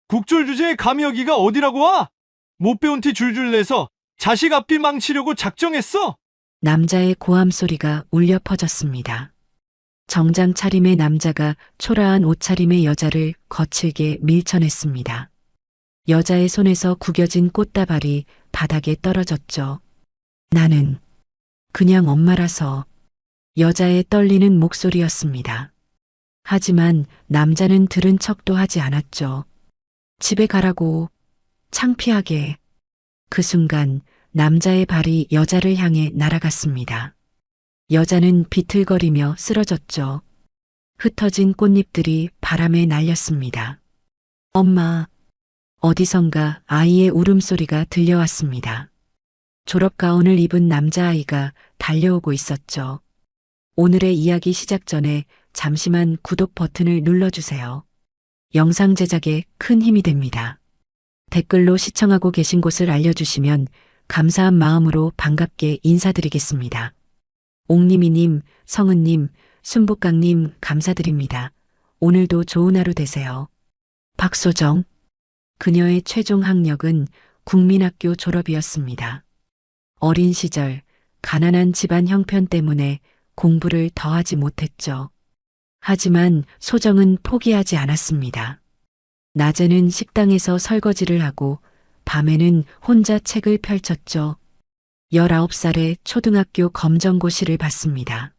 국졸 주제에 감히 여기가 어디라고 와? 못 배운 티 줄줄 내서 자식 앞뒤 망치려고 작정했어? 남자의 고함 소리가 울려 퍼졌습니다. 정장 차림의 남자가 초라한 옷차림의 여자를 거칠게 밀쳐냈습니다. 여자의 손에서 구겨진 꽃다발이 바닥에 떨어졌죠. 나는 그냥 엄마라서. 여자의 떨리는 목소리였습니다. 하지만 남자는 들은 척도 하지 않았죠. 집에 가라고. 창피하게. 그 순간 남자의 발이 여자를 향해 날아갔습니다. 여자는 비틀거리며 쓰러졌죠. 흩어진 꽃잎들이 바람에 날렸습니다. 엄마. 어디선가 아이의 울음소리가 들려왔습니다. 졸업가운을 입은 남자아이가 달려오고 있었죠. 오늘의 이야기 시작 전에 잠시만 구독 버튼을 눌러주세요. 영상 제작에 큰 힘이 됩니다. 댓글로 시청하고 계신 곳을 알려주시면 감사한 마음으로 반갑게 인사드리겠습니다. 옥님이님, 성은님, 순복강님 감사드립니다. 오늘도 좋은 하루 되세요. 박소정. 그녀의 최종 학력은 국민학교 졸업이었습니다. 어린 시절 가난한 집안 형편 때문에 공부를 더하지 못했죠. 하지만 소정은 포기하지 않았습니다. 낮에는 식당에서 설거지를 하고 밤에는 혼자 책을 펼쳤죠. 19살에 초등학교 검정고시를 봤습니다.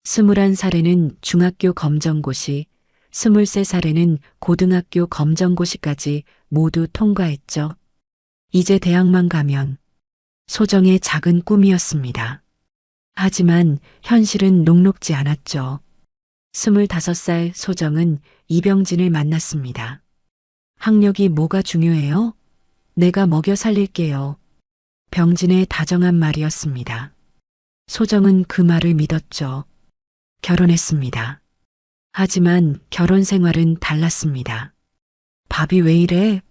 21살에는 중학교 검정고시, 23살에는 고등학교 검정고시까지 모두 통과했죠. 이제 대학만 가면 소정의 작은 꿈이었습니다. 하지만 현실은 녹록지 않았죠. 25살 소정은 이병진을 만났습니다. 학력이 뭐가 중요해요? 내가 먹여 살릴게요. 병진의 다정한 말이었습니다. 소정은 그 말을 믿었죠. 결혼했습니다. 하지만 결혼 생활은 달랐습니다. 밥이 왜 이래?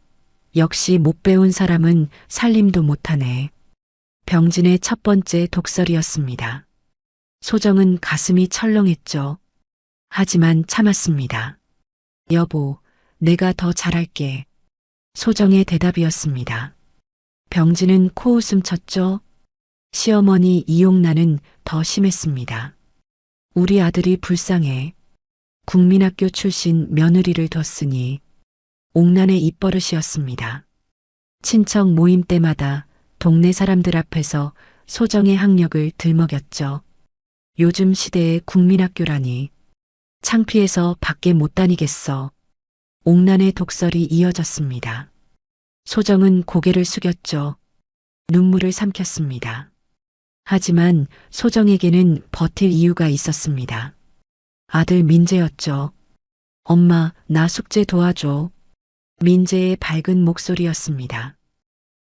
역시 못 배운 사람은 살림도 못하네. 병진의 첫 번째 독설이었습니다. 소정은 가슴이 철렁했죠. 하지만 참았습니다. 여보, 내가 더 잘할게. 소정의 대답이었습니다. 병진은 코웃음 쳤죠. 시어머니 이용란은 더 심했습니다. 우리 아들이 불쌍해. 국민학교 출신 며느리를 뒀으니. 옥란의 입버릇이었습니다. 친척 모임 때마다 동네 사람들 앞에서 소정의 학력을 들먹였죠. 요즘 시대의 국민학교라니. 창피해서 밖에 못 다니겠어. 옥란의 독설이 이어졌습니다. 소정은 고개를 숙였죠. 눈물을 삼켰습니다. 하지만 소정에게는 버틸 이유가 있었습니다. 아들 민재였죠. 엄마, 나 숙제 도와줘. 민재의 밝은 목소리였습니다.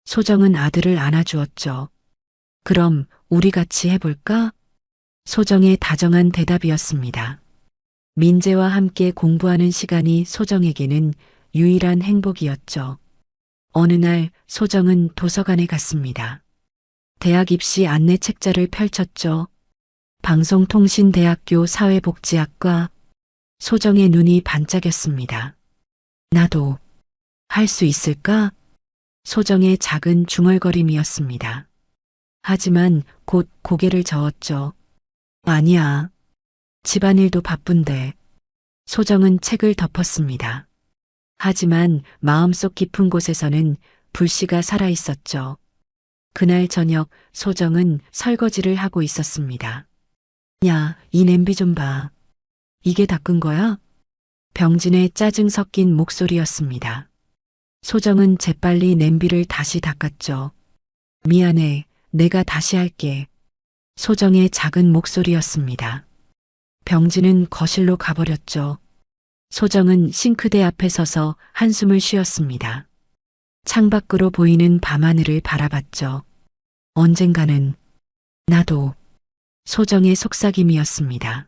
소정은 아들을 안아주었죠. 그럼 우리 같이 해볼까? 소정의 다정한 대답이었습니다. 민재와 함께 공부하는 시간이 소정에게는 유일한 행복이었죠. 어느 날 소정은 도서관에 갔습니다. 대학 입시 안내 책자를 펼쳤죠. 방송통신대학교 사회복지학과. 소정의 눈이 반짝였습니다. 나도 할 수 있을까? 소정의 작은 중얼거림이었습니다. 하지만 곧 고개를 저었죠. 아니야. 집안일도 바쁜데. 소정은 책을 덮었습니다. 하지만 마음속 깊은 곳에서는 불씨가 살아있었죠. 그날 저녁 소정은 설거지를 하고 있었습니다. 야, 이 냄비 좀 봐. 이게 닦은 거야? 병진의 짜증 섞인 목소리였습니다. 소정은 재빨리 냄비를 다시 닦았죠. 미안해, 내가 다시 할게. 소정의 작은 목소리였습니다. 병진은 거실로 가버렸죠. 소정은 싱크대 앞에 서서 한숨을 쉬었습니다. 창밖으로 보이는 밤하늘을 바라봤죠. 언젠가는 나도. 소정의 속삭임이었습니다.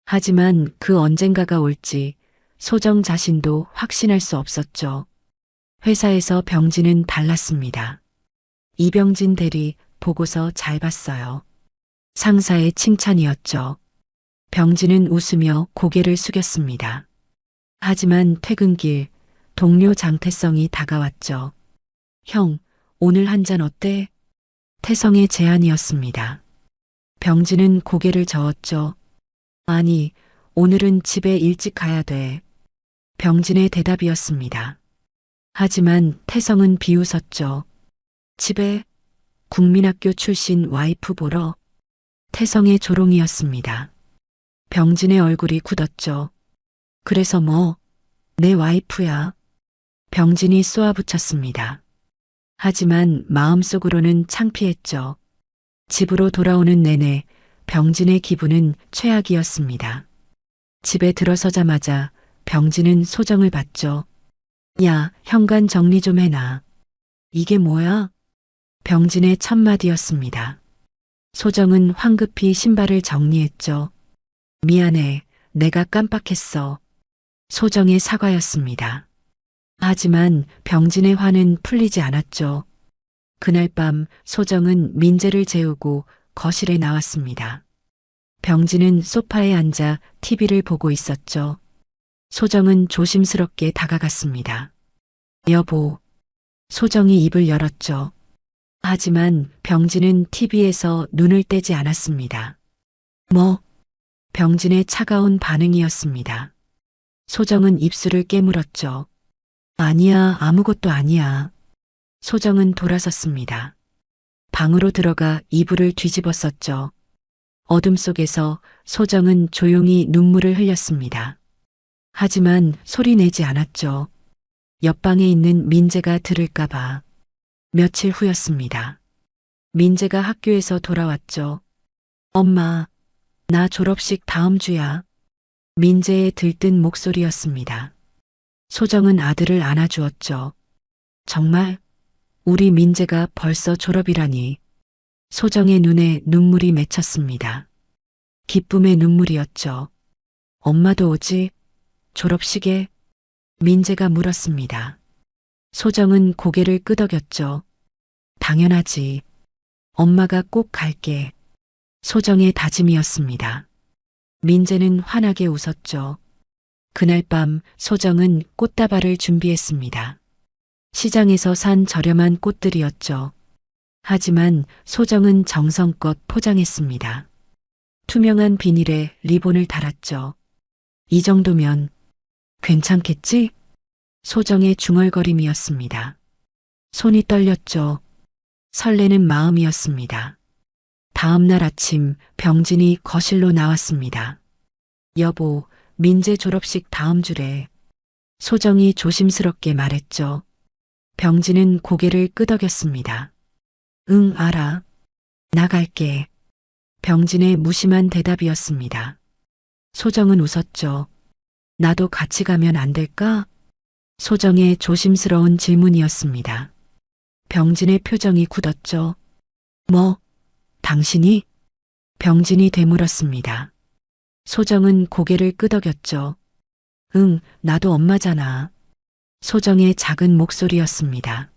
하지만 그 언젠가가 올지 소정 자신도 확신할 수 없었죠. 회사에서 병진은 달랐습니다. 이병진 대리 보고서 잘 봤어요. 상사의 칭찬이었죠. 병진은 웃으며 고개를 숙였습니다. 하지만 퇴근길 동료 장태성이 다가왔죠. 형, 오늘 한 잔 어때? 태성의 제안이었습니다. 병진은 고개를 저었죠. 아니, 오늘은 집에 일찍 가야 돼. 병진의 대답이었습니다. 하지만 태성은 비웃었죠. 집에 국민학교 출신 와이프 보러. 태성의 조롱이었습니다. 병진의 얼굴이 굳었죠. 그래서 뭐, 내 와이프야. 병진이 쏘아붙였습니다. 하지만 마음속으로는 창피했죠. 집으로 돌아오는 내내 병진의 기분은 최악이었습니다. 집에 들어서자마자 병진은 소정을 봤죠. 야, 현관 정리 좀 해놔. 이게 뭐야? 병진의 첫 마디였습니다. 소정은 황급히 신발을 정리했죠. 미안해, 내가 깜빡했어. 소정의 사과였습니다. 하지만 병진의 화는 풀리지 않았죠. 그날 밤 소정은 민재를 재우고 거실에 나왔습니다. 병진은 소파에 앉아 TV를 보고 있었죠. 소정은 조심스럽게 다가갔습니다. 여보. 소정이 입을 열었죠. 하지만 병진은 TV에서 눈을 떼지 않았습니다. 뭐? 병진의 차가운 반응이었습니다. 소정은 입술을 깨물었죠. 아니야, 아무것도 아니야. 소정은 돌아섰습니다. 방으로 들어가 이불을 뒤집었었죠. 어둠 속에서 소정은 조용히 눈물을 흘렸습니다. 하지만 소리 내지 않았죠. 옆방에 있는 민재가 들을까봐. 며칠 후였습니다. 민재가 학교에서 돌아왔죠. 엄마, 나 졸업식 다음 주야. 민재의 들뜬 목소리였습니다. 소정은 아들을 안아주었죠. 정말? 우리 민재가 벌써 졸업이라니. 소정의 눈에 눈물이 맺혔습니다. 기쁨의 눈물이었죠. 엄마도 오지? 졸업식에? 민재가 물었습니다. 소정은 고개를 끄덕였죠. 당연하지. 엄마가 꼭 갈게. 소정의 다짐이었습니다. 민재는 환하게 웃었죠. 그날 밤 소정은 꽃다발을 준비했습니다. 시장에서 산 저렴한 꽃들이었죠. 하지만 소정은 정성껏 포장했습니다. 투명한 비닐에 리본을 달았죠. 이 정도면 괜찮겠지? 소정의 중얼거림이었습니다. 손이 떨렸죠. 설레는 마음이었습니다. 다음 날 아침 병진이 거실로 나왔습니다. 여보, 민재 졸업식 다음 주래. 소정이 조심스럽게 말했죠. 병진은 고개를 끄덕였습니다. 응, 알아. 나갈게. 병진의 무심한 대답이었습니다. 소정은 웃었죠. 나도 같이 가면 안 될까? 소정의 조심스러운 질문이었습니다. 병진의 표정이 굳었죠. 뭐, 당신이? 병진이 되물었습니다. 소정은 고개를 끄덕였죠. 응, 나도 엄마잖아. 소정의 작은 목소리였습니다.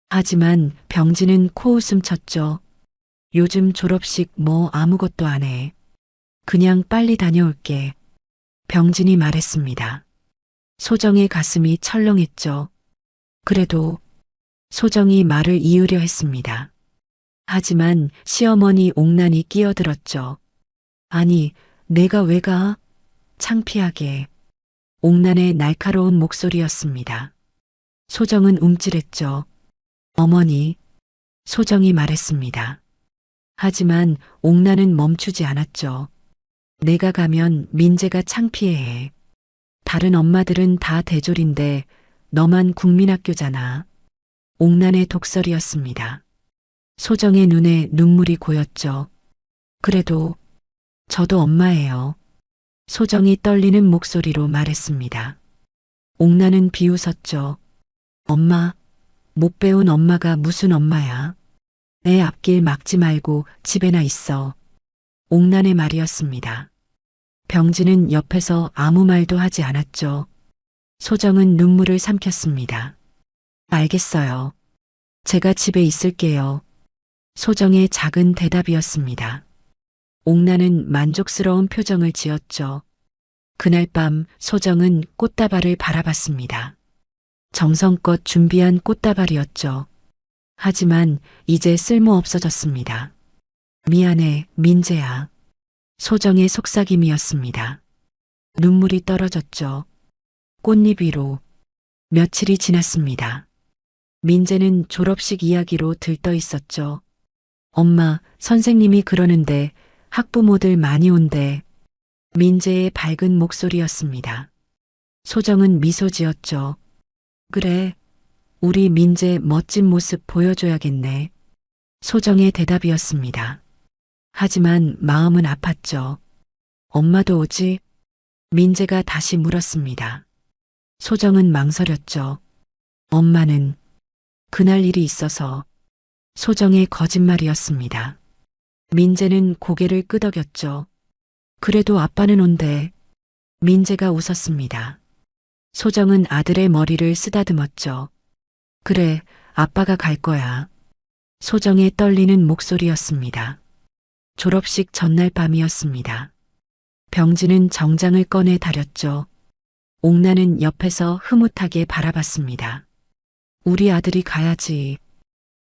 하지만 병진은 코웃음 쳤죠. 요즘 졸업식 뭐 아무것도 안 해. 그냥 빨리 다녀올게. 병진이 말했습니다. 소정의 가슴이 철렁했죠. 그래도 소정이 말을 이으려 했습니다. 하지만 시어머니 옥란이 끼어들었죠. 아니, 내가 왜 가? 창피하게. 옥란의 날카로운 목소리였습니다. 소정은 움찔했죠. 어머니, 소정이 말했습니다. 하지만 옥란은 멈추지 않았죠. 내가 가면 민재가 창피해해. 다른 엄마들은 다 대졸인데 너만 국민학교잖아. 옥란의 독설이었습니다. 소정의 눈에 눈물이 고였죠. 그래도 저도 엄마예요. 소정이 떨리는 목소리로 말했습니다. 옥란은 비웃었죠. 엄마, 못 배운 엄마가 무슨 엄마야. 애 앞길 막지 말고 집에나 있어. 옥란의 말이었습니다. 병진은 옆에서 아무 말도 하지 않았죠. 소정은 눈물을 삼켰습니다. 알겠어요. 제가 집에 있을게요. 소정의 작은 대답이었습니다. 옥란은 만족스러운 표정을 지었죠. 그날 밤 소정은 꽃다발을 바라봤습니다. 정성껏 준비한 꽃다발이었죠. 하지만 이제 쓸모 없어졌습니다. 미안해, 민재야. 소정의 속삭임이었습니다. 눈물이 떨어졌죠. 꽃잎 위로. 며칠이 지났습니다. 민재는 졸업식 이야기로 들떠 있었죠. 엄마, 선생님이 그러는데 학부모들 많이 온대. 민재의 밝은 목소리였습니다. 소정은 미소 지었죠. 그래, 우리 민재 멋진 모습 보여줘야겠네. 소정의 대답이었습니다. 하지만 마음은 아팠죠. 엄마도 오지? 민재가 다시 물었습니다. 소정은 망설였죠. 엄마는 그날 일이 있어서. 소정의 거짓말이었습니다. 민재는 고개를 끄덕였죠. 그래도 아빠는 온대. 민재가 웃었습니다. 소정은 아들의 머리를 쓰다듬었죠. 그래, 아빠가 갈 거야. 소정의 떨리는 목소리였습니다. 졸업식 전날 밤이었습니다. 병진은 정장을 꺼내 다렸죠. 옥나는 옆에서 흐뭇하게 바라봤습니다. 우리 아들이 가야지.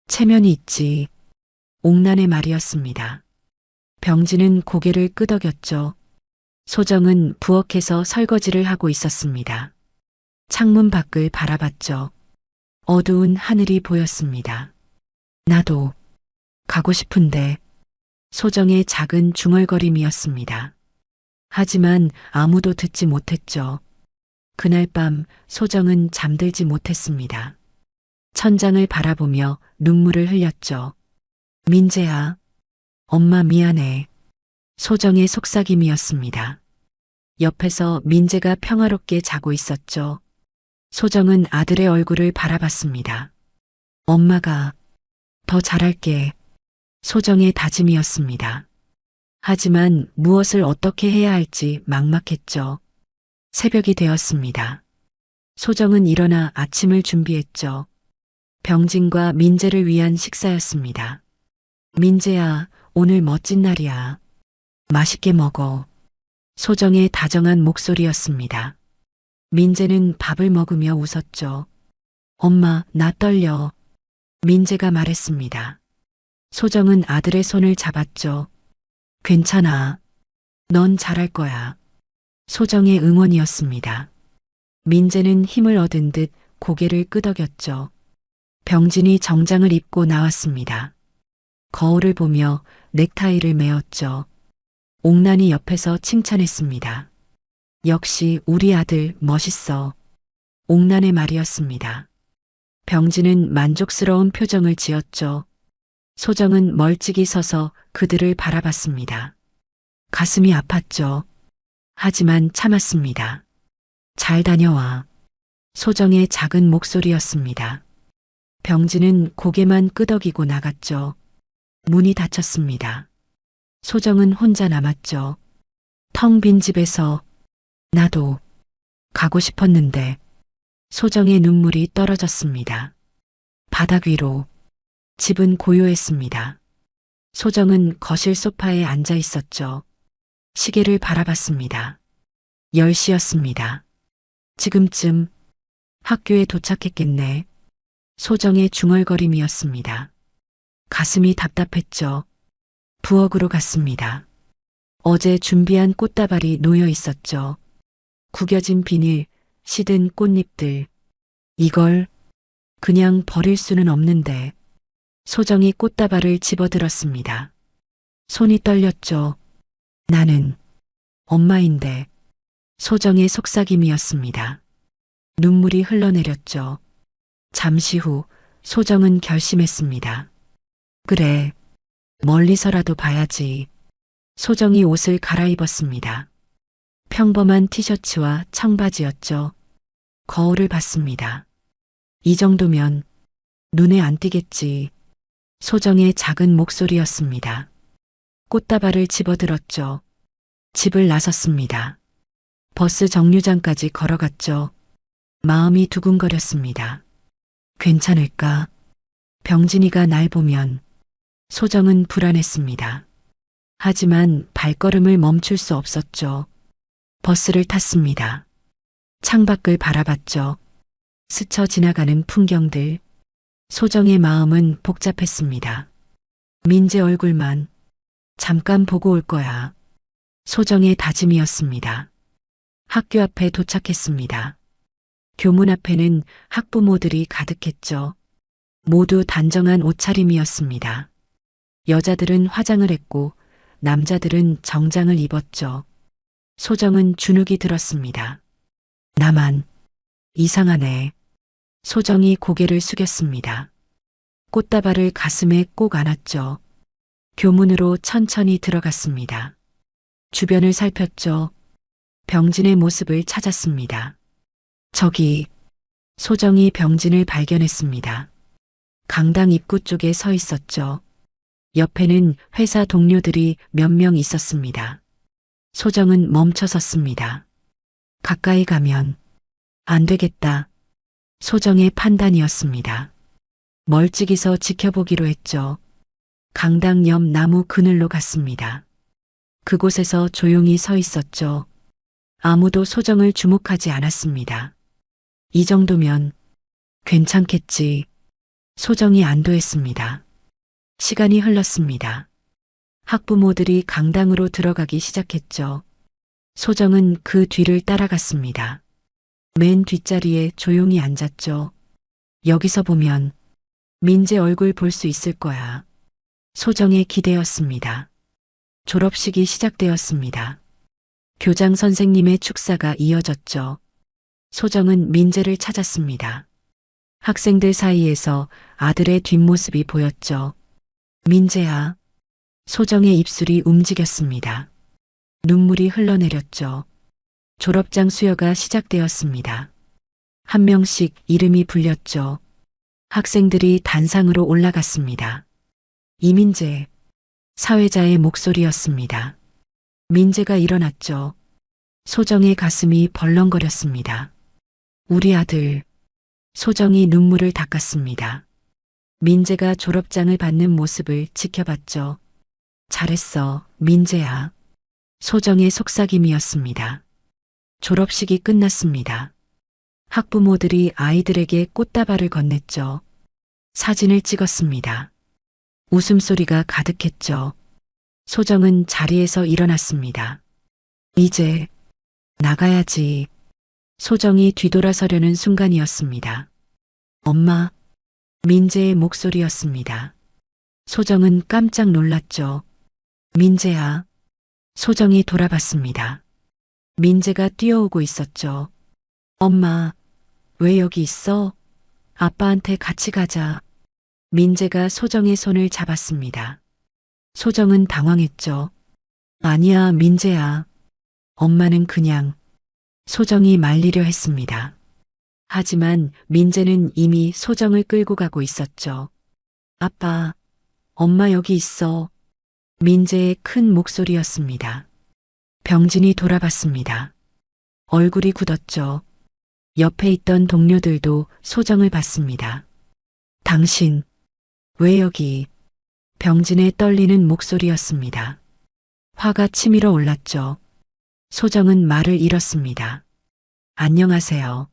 체면이 있지. 옥난의 말이었습니다. 병진은 고개를 끄덕였죠. 소정은 부엌에서 설거지를 하고 있었습니다. 창문 밖을 바라봤죠. 어두운 하늘이 보였습니다. 나도 가고 싶은데. 소정의 작은 중얼거림이었습니다. 하지만 아무도 듣지 못했죠. 그날 밤 소정은 잠들지 못했습니다. 천장을 바라보며 눈물을 흘렸죠. 민재야, 엄마 미안해. 소정의 속삭임이었습니다. 옆에서 민재가 평화롭게 자고 있었죠. 소정은 아들의 얼굴을 바라봤습니다. 엄마가 더 잘할게. 소정의 다짐이었습니다. 하지만 무엇을 어떻게 해야 할지 막막했죠. 새벽이 되었습니다. 소정은 일어나 아침을 준비했죠. 병진과 민재를 위한 식사였습니다. 민재야, 오늘 멋진 날이야. 맛있게 먹어. 소정의 다정한 목소리였습니다. 민재는 밥을 먹으며 웃었죠. 엄마, 나 떨려. 민재가 말했습니다. 소정은 아들의 손을 잡았죠. 괜찮아. 넌 잘할 거야. 소정의 응원이었습니다. 민재는 힘을 얻은 듯 고개를 끄덕였죠. 병진이 정장을 입고 나왔습니다. 거울을 보며 넥타이를 매었죠. 옥난이 옆에서 칭찬했습니다. 역시 우리 아들 멋있어. 옥난의 말이었습니다. 병진은 만족스러운 표정을 지었죠. 소정은 멀찍이 서서 그들을 바라봤습니다. 가슴이 아팠죠. 하지만 참았습니다. 잘 다녀와. 소정의 작은 목소리였습니다. 병진은 고개만 끄덕이고 나갔죠. 문이 닫혔습니다. 소정은 혼자 남았죠. 텅 빈 집에서. 나도 가고 싶었는데. 소정의 눈물이 떨어졌습니다. 바닥 위로. 집은 고요했습니다. 소정은 거실 소파에 앉아 있었죠. 시계를 바라봤습니다. 10시였습니다. 지금쯤 학교에 도착했겠네. 소정의 중얼거림이었습니다. 가슴이 답답했죠. 부엌으로 갔습니다. 어제 준비한 꽃다발이 놓여 있었죠. 구겨진 비닐, 시든 꽃잎들. 이걸 그냥 버릴 수는 없는데. 소정이 꽃다발을 집어들었습니다. 손이 떨렸죠. 나는 엄마인데. 소정의 속삭임이었습니다. 눈물이 흘러내렸죠. 잠시 후 소정은 결심했습니다. 그래, 멀리서라도 봐야지. 소정이 옷을 갈아입었습니다. 평범한 티셔츠와 청바지였죠. 거울을 봤습니다. 이 정도면 눈에 안 띄겠지. 소정의 작은 목소리였습니다. 꽃다발을 집어들었죠. 집을 나섰습니다. 버스 정류장까지 걸어갔죠. 마음이 두근거렸습니다. 괜찮을까? 병진이가 날 보면. 소정은 불안했습니다. 하지만 발걸음을 멈출 수 없었죠. 버스를 탔습니다. 창밖을 바라봤죠. 스쳐 지나가는 풍경들. 소정의 마음은 복잡했습니다. 민재 얼굴만 잠깐 보고 올 거야. 소정의 다짐이었습니다. 학교 앞에 도착했습니다. 교문 앞에는 학부모들이 가득했죠. 모두 단정한 옷차림이었습니다. 여자들은 화장을 했고 남자들은 정장을 입었죠. 소정은 주눅이 들었습니다. 나만 이상하네. 소정이 고개를 숙였습니다. 꽃다발을 가슴에 꼭 안았죠. 교문으로 천천히 들어갔습니다. 주변을 살폈죠. 병진의 모습을 찾았습니다. 저기, 소정이 병진을 발견했습니다. 강당 입구 쪽에 서 있었죠. 옆에는 회사 동료들이 몇 명 있었습니다. 소정은 멈춰 섰습니다. 가까이 가면 안 되겠다. 소정의 판단이었습니다. 멀찍이서 지켜보기로 했죠. 강당 옆 나무 그늘로 갔습니다. 그곳에서 조용히 서 있었죠. 아무도 소정을 주목하지 않았습니다. 이 정도면 괜찮겠지. 소정이 안도했습니다. 시간이 흘렀습니다. 학부모들이 강당으로 들어가기 시작했죠. 소정은 그 뒤를 따라갔습니다. 맨 뒷자리에 조용히 앉았죠. 여기서 보면 민재 얼굴 볼 수 있을 거야. 소정의 기대였습니다. 졸업식이 시작되었습니다. 교장 선생님의 축사가 이어졌죠. 소정은 민재를 찾았습니다. 학생들 사이에서 아들의 뒷모습이 보였죠. 민재야. 소정의 입술이 움직였습니다. 눈물이 흘러내렸죠. 졸업장 수여가 시작되었습니다. 한 명씩 이름이 불렸죠. 학생들이 단상으로 올라갔습니다. 이민재, 사회자의 목소리였습니다. 민재가 일어났죠. 소정의 가슴이 벌렁거렸습니다. 우리 아들. 소정이 눈물을 닦았습니다. 민재가 졸업장을 받는 모습을 지켜봤죠. 잘했어, 민재야. 소정의 속삭임이었습니다. 졸업식이 끝났습니다. 학부모들이 아이들에게 꽃다발을 건넸죠. 사진을 찍었습니다. 웃음소리가 가득했죠. 소정은 자리에서 일어났습니다. 이제 나가야지. 소정이 뒤돌아서려는 순간이었습니다. 엄마. 민재의 목소리였습니다. 소정은 깜짝 놀랐죠. 민재야. 소정이 돌아봤습니다. 민재가 뛰어오고 있었죠. 엄마, 왜 여기 있어? 아빠한테 같이 가자. 민재가 소정의 손을 잡았습니다. 소정은 당황했죠. 아니야, 민재야. 엄마는 그냥. 소정이 말리려 했습니다. 하지만 민재는 이미 소정을 끌고 가고 있었죠. 아빠, 엄마 여기 있어. 민재의 큰 목소리였습니다. 병진이 돌아봤습니다. 얼굴이 굳었죠. 옆에 있던 동료들도 소정을 봤습니다. 당신, 왜 여기? 병진의 떨리는 목소리였습니다. 화가 치밀어 올랐죠. 소정은 말을 잃었습니다. 안녕하세요.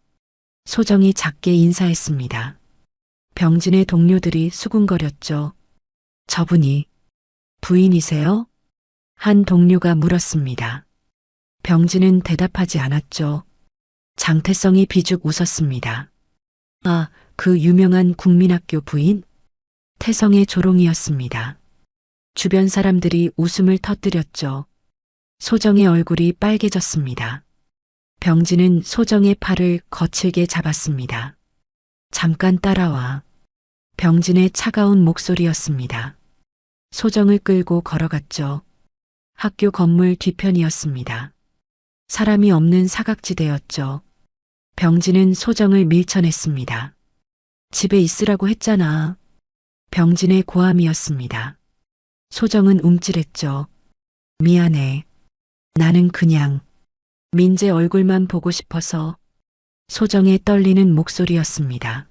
소정이 작게 인사했습니다. 병진의 동료들이 수군거렸죠. 저분이 부인이세요? 한 동료가 물었습니다. 병진은 대답하지 않았죠. 장태성이 비죽 웃었습니다. 아, 그 유명한 국민학교 부인? 태성의 조롱이었습니다. 주변 사람들이 웃음을 터뜨렸죠. 소정의 얼굴이 빨개졌습니다. 병진은 소정의 팔을 거칠게 잡았습니다. 잠깐 따라와. 병진의 차가운 목소리였습니다. 소정을 끌고 걸어갔죠. 학교 건물 뒤편이었습니다. 사람이 없는 사각지대였죠. 병진은 소정을 밀쳐냈습니다. 집에 있으라고 했잖아. 병진의 고함이었습니다. 소정은 움찔했죠. 미안해. 나는 그냥 민재 얼굴만 보고 싶어서. 소정의 떨리는 목소리였습니다.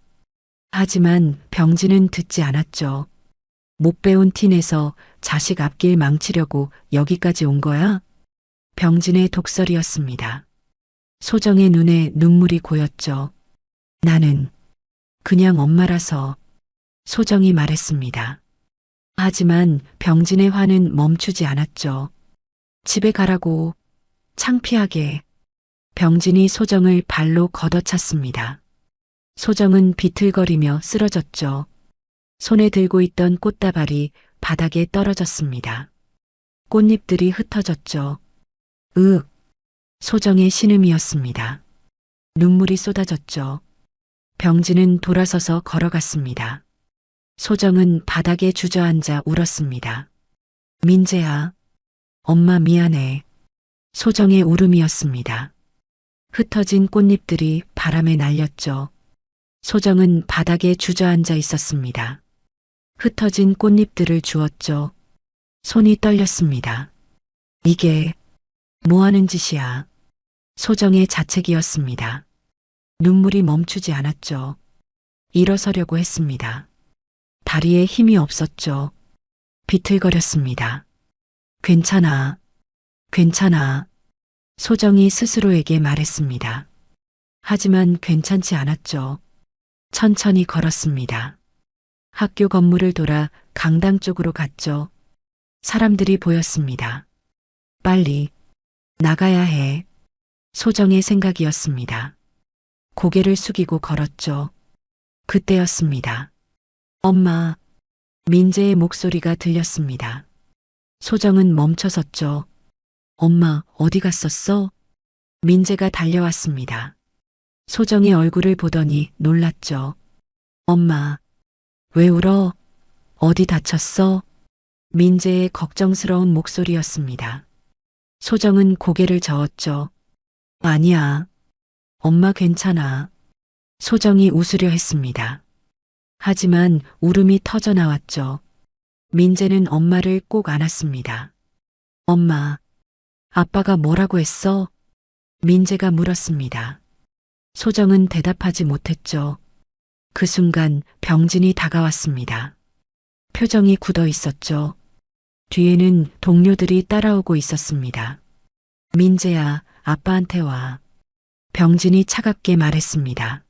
하지만 병진은 듣지 않았죠. 못 배운 티 내서 자식 앞길 망치려고 여기까지 온 거야? 병진의 독설이었습니다. 소정의 눈에 눈물이 고였죠. 나는 그냥 엄마라서 소정이 말했습니다. 하지만 병진의 화는 멈추지 않았죠. 집에 가라고 창피하게 병진이 소정을 발로 걷어찼습니다. 소정은 비틀거리며 쓰러졌죠. 손에 들고 있던 꽃다발이 바닥에 떨어졌습니다. 꽃잎들이 흩어졌죠. 으윽, 소정의 신음이었습니다. 눈물이 쏟아졌죠. 병진은 돌아서서 걸어갔습니다. 소정은 바닥에 주저앉아 울었습니다. 민재야, 엄마 미안해. 소정의 울음이었습니다. 흩어진 꽃잎들이 바람에 날렸죠. 소정은 바닥에 주저앉아 있었습니다. 흩어진 꽃잎들을 주웠죠. 손이 떨렸습니다. 이게 뭐 하는 짓이야? 소정의 자책이었습니다. 눈물이 멈추지 않았죠. 일어서려고 했습니다. 다리에 힘이 없었죠. 비틀거렸습니다. 괜찮아. 괜찮아. 소정이 스스로에게 말했습니다. 하지만 괜찮지 않았죠. 천천히 걸었습니다. 학교 건물을 돌아 강당 쪽으로 갔죠. 사람들이 보였습니다. 빨리 나가야 해. 소정의 생각이었습니다. 고개를 숙이고 걸었죠. 그때였습니다. 엄마, 민재의 목소리가 들렸습니다. 소정은 멈춰섰죠. 엄마, 어디 갔었어? 민재가 달려왔습니다. 소정의 얼굴을 보더니 놀랐죠. 엄마, 왜 울어? 어디 다쳤어? 민재의 걱정스러운 목소리였습니다. 소정은 고개를 저었죠. 아니야. 엄마 괜찮아. 소정이 웃으려 했습니다. 하지만 울음이 터져 나왔죠. 민재는 엄마를 꼭 안았습니다. 엄마, 아빠가 뭐라고 했어? 민재가 물었습니다. 소정은 대답하지 못했죠. 그 순간 병진이 다가왔습니다. 표정이 굳어 있었죠. 뒤에는 동료들이 따라오고 있었습니다. 민재야, 아빠한테 와. 병진이 차갑게 말했습니다.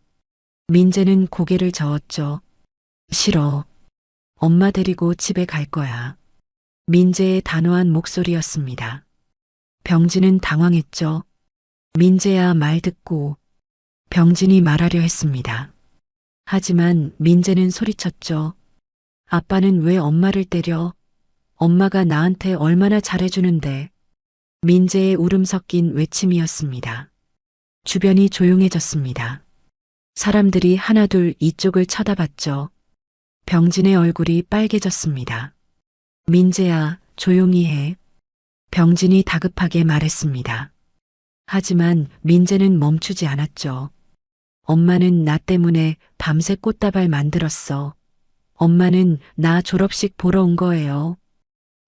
민재는 고개를 저었죠. 싫어. 엄마 데리고 집에 갈 거야. 민재의 단호한 목소리였습니다. 병진은 당황했죠. 민재야 말 듣고 병진이 말하려 했습니다. 하지만 민재는 소리쳤죠. 아빠는 왜 엄마를 때려? 엄마가 나한테 얼마나 잘해주는데. 민재의 울음 섞인 외침이었습니다. 주변이 조용해졌습니다. 사람들이 하나둘 이쪽을 쳐다봤죠. 병진의 얼굴이 빨개졌습니다. 민재야, 조용히 해. 병진이 다급하게 말했습니다. 하지만 민재는 멈추지 않았죠. 엄마는 나 때문에 밤새 꽃다발 만들었어. 엄마는 나 졸업식 보러 온 거예요.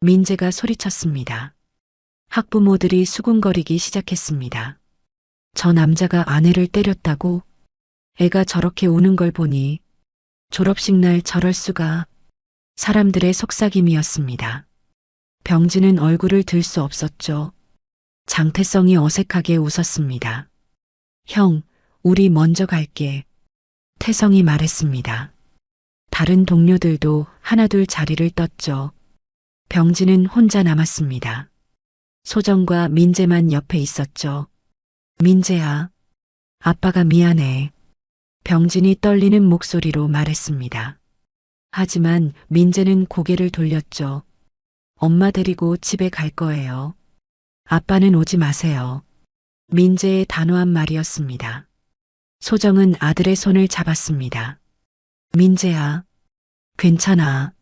민재가 소리쳤습니다. 학부모들이 수군거리기 시작했습니다. 저 남자가 아내를 때렸다고? 애가 저렇게 우는 걸 보니 졸업식 날 저럴 수가. 사람들의 속삭임이었습니다. 병진은 얼굴을 들 수 없었죠. 장태성이 어색하게 웃었습니다. 형, 우리 먼저 갈게. 태성이 말했습니다. 다른 동료들도 하나둘 자리를 떴죠. 병진은 혼자 남았습니다. 소정과 민재만 옆에 있었죠. 민재야, 아빠가 미안해. 병진이 떨리는 목소리로 말했습니다. 하지만 민재는 고개를 돌렸죠. 엄마 데리고 집에 갈 거예요. 아빠는 오지 마세요. 민재의 단호한 말이었습니다. 소정은 아들의 손을 잡았습니다. 민재야, 괜찮아.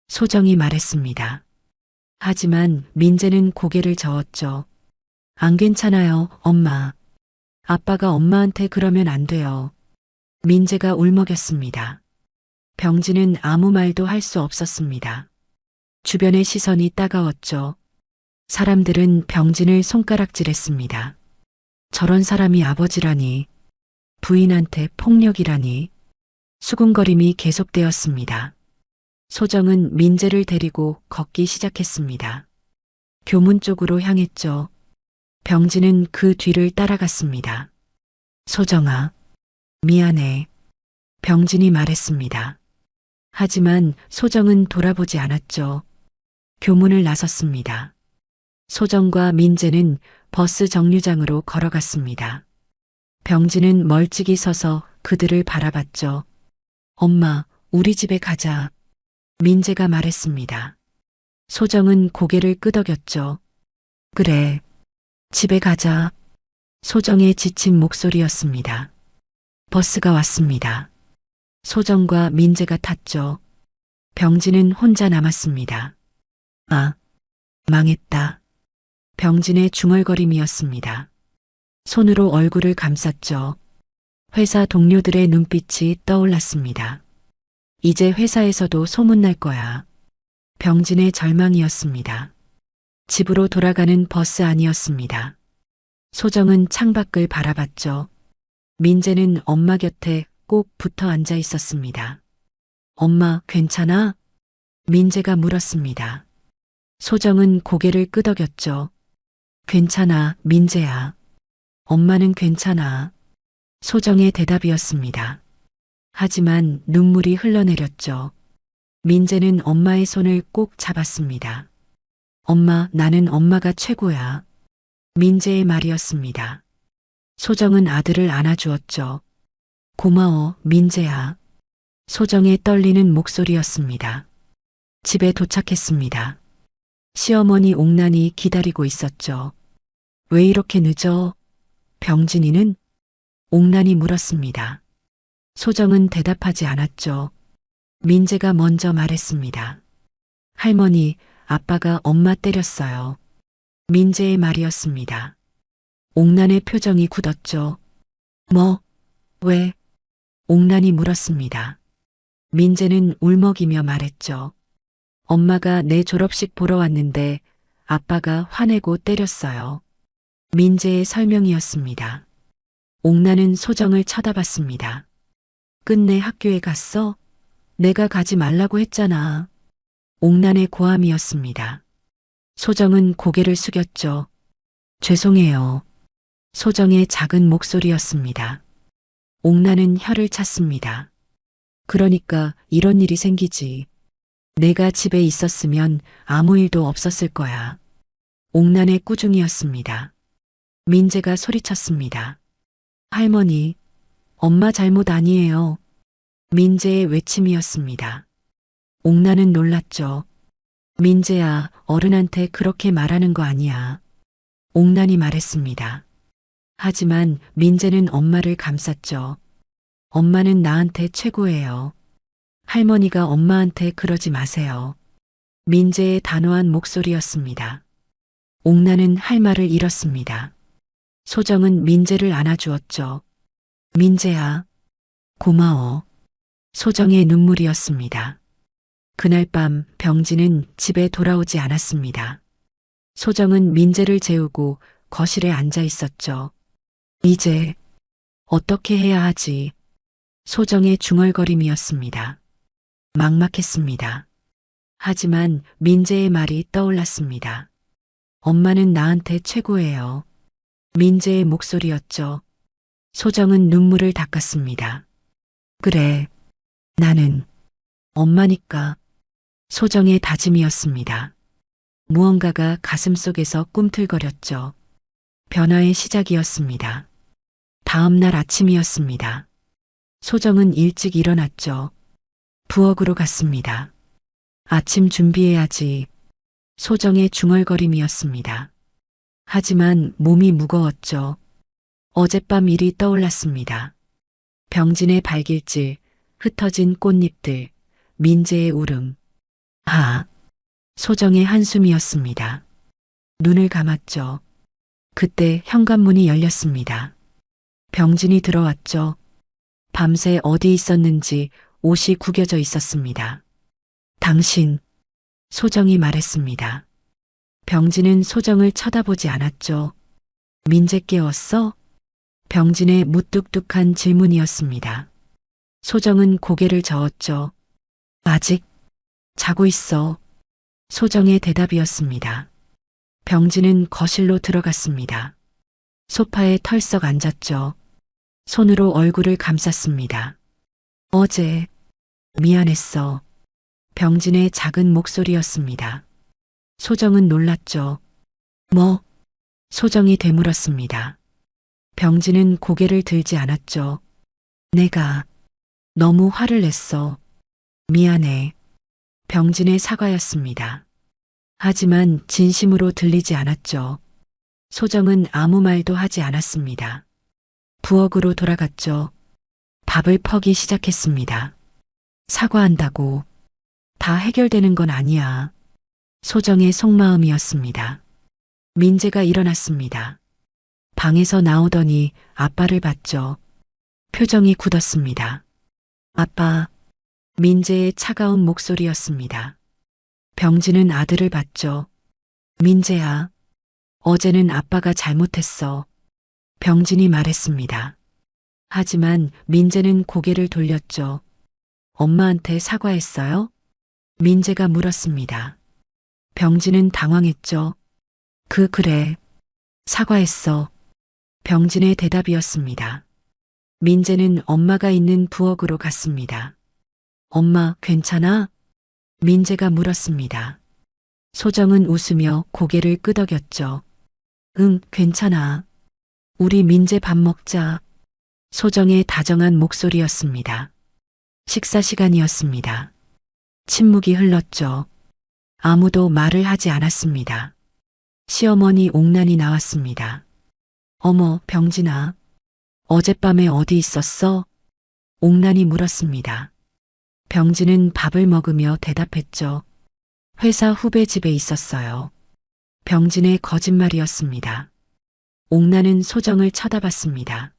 소정이 말했습니다. 하지만 민재는 고개를 저었죠. 안 괜찮아요, 엄마. 아빠가 엄마한테 그러면 안 돼요. 민재가 울먹였습니다. 병진은 아무 말도 할 수 없었습니다. 주변의 시선이 따가웠죠. 사람들은 병진을 손가락질했습니다. 저런 사람이 아버지라니, 부인한테 폭력이라니. 수군거림이 계속되었습니다. 소정은 민재를 데리고 걷기 시작했습니다. 교문 쪽으로 향했죠. 병진은 그 뒤를 따라갔습니다. 소정아, 미안해. 병진이 말했습니다. 하지만 소정은 돌아보지 않았죠. 교문을 나섰습니다. 소정과 민재는 버스 정류장으로 걸어갔습니다. 병진은 멀찍이 서서 그들을 바라봤죠. 엄마, 우리 집에 가자. 민재가 말했습니다. 소정은 고개를 끄덕였죠. 그래, 집에 가자. 소정의 지친 목소리였습니다. 버스가 왔습니다. 소정과 민재가 탔죠. 병진은 혼자 남았습니다. 아, 망했다. 병진의 중얼거림이었습니다. 손으로 얼굴을 감쌌죠. 회사 동료들의 눈빛이 떠올랐습니다. 이제 회사에서도 소문날 거야. 병진의 절망이었습니다. 집으로 돌아가는 버스 안이었습니다. 소정은 창밖을 바라봤죠. 민재는 엄마 곁에 꼭 붙어 앉아 있었습니다. 엄마, 괜찮아? 민재가 물었습니다. 소정은 고개를 끄덕였죠. 괜찮아, 민재야. 엄마는 괜찮아. 소정의 대답이었습니다. 하지만 눈물이 흘러내렸죠. 민재는 엄마의 손을 꼭 잡았습니다. 엄마, 나는 엄마가 최고야. 민재의 말이었습니다. 소정은 아들을 안아주었죠. 고마워, 민재야. 소정의 떨리는 목소리였습니다. 집에 도착했습니다. 시어머니 옥란이 기다리고 있었죠. 왜 이렇게 늦어? 병진이는? 옥란이 물었습니다. 소정은 대답하지 않았죠. 민재가 먼저 말했습니다. 할머니, 아빠가 엄마 때렸어요. 민재의 말이었습니다. 옥란의 표정이 굳었죠. 뭐? 왜? 옥란이 물었습니다. 민재는 울먹이며 말했죠. 엄마가 내 졸업식 보러 왔는데 아빠가 화내고 때렸어요. 민재의 설명이었습니다. 옥란은 소정을 쳐다봤습니다. 끝내 학교에 갔어? 내가 가지 말라고 했잖아. 옥란의 고함이었습니다. 소정은 고개를 숙였죠. 죄송해요. 소정의 작은 목소리였습니다. 옥란은 혀를 찼습니다. 그러니까 이런 일이 생기지. 내가 집에 있었으면 아무 일도 없었을 거야. 옥란의 꾸중이었습니다. 민재가 소리쳤습니다. 할머니, 엄마 잘못 아니에요. 민재의 외침이었습니다. 옥란은 놀랐죠. 민재야, 어른한테 그렇게 말하는 거 아니야. 옥란이 말했습니다. 하지만 민재는 엄마를 감쌌죠. 엄마는 나한테 최고예요. 할머니가 엄마한테 그러지 마세요. 민재의 단호한 목소리였습니다. 옥란은 할 말을 잃었습니다. 소정은 민재를 안아주었죠. 민재야, 고마워. 소정의 눈물이었습니다. 그날 밤 병진은 집에 돌아오지 않았습니다. 소정은 민재를 재우고 거실에 앉아 있었죠. 이제 어떻게 해야 하지? 소정의 중얼거림이었습니다. 막막했습니다. 하지만 민재의 말이 떠올랐습니다. 엄마는 나한테 최고예요. 민재의 목소리였죠. 소정은 눈물을 닦았습니다. 그래, 나는 엄마니까. 소정의 다짐이었습니다. 무언가가 가슴속에서 꿈틀거렸죠. 변화의 시작이었습니다. 다음 날 아침이었습니다. 소정은 일찍 일어났죠. 부엌으로 갔습니다. 아침 준비해야지. 소정의 중얼거림이었습니다. 하지만 몸이 무거웠죠. 어젯밤 일이 떠올랐습니다. 병진의 발길질, 흩어진 꽃잎들, 민재의 울음. 아, 소정의 한숨이었습니다. 눈을 감았죠. 그때 현관문이 열렸습니다. 병진이 들어왔죠. 밤새 어디 있었는지 옷이 구겨져 있었습니다. 당신, 소정이 말했습니다. 병진은 소정을 쳐다보지 않았죠. 민재 깨웠어? 병진의 무뚝뚝한 질문이었습니다. 소정은 고개를 저었죠. 아직 자고 있어. 소정의 대답이었습니다. 병진은 거실로 들어갔습니다. 소파에 털썩 앉았죠. 손으로 얼굴을 감쌌습니다. 어제 미안했어. 병진의 작은 목소리였습니다. 소정은 놀랐죠. 뭐? 소정이 되물었습니다. 병진은 고개를 들지 않았죠. 내가 너무 화를 냈어. 미안해. 병진의 사과였습니다. 하지만 진심으로 들리지 않았죠. 소정은 아무 말도 하지 않았습니다. 부엌으로 돌아갔죠. 밥을 퍼기 시작했습니다. 사과한다고 다 해결되는 건 아니야. 소정의 속마음이었습니다. 민재가 일어났습니다. 방에서 나오더니 아빠를 봤죠. 표정이 굳었습니다. 아빠, 민재의 차가운 목소리였습니다. 병진은 아들을 봤죠. 민재야, 어제는 아빠가 잘못했어. 병진이 말했습니다. 하지만 민재는 고개를 돌렸죠. 엄마한테 사과했어요? 민재가 물었습니다. 병진은 당황했죠. 그래. 사과했어. 병진의 대답이었습니다. 민재는 엄마가 있는 부엌으로 갔습니다. 엄마, 괜찮아? 민재가 물었습니다. 소정은 웃으며 고개를 끄덕였죠. 응, 괜찮아. 우리 민재 밥 먹자. 소정의 다정한 목소리였습니다. 식사 시간이었습니다. 침묵이 흘렀죠. 아무도 말을 하지 않았습니다. 시어머니 옥란이 나왔습니다. 어머, 병진아. 어젯밤에 어디 있었어? 옥란이 물었습니다. 병진은 밥을 먹으며 대답했죠. 회사 후배 집에 있었어요. 병진의 거짓말이었습니다. 옥란은 소정을 쳐다봤습니다.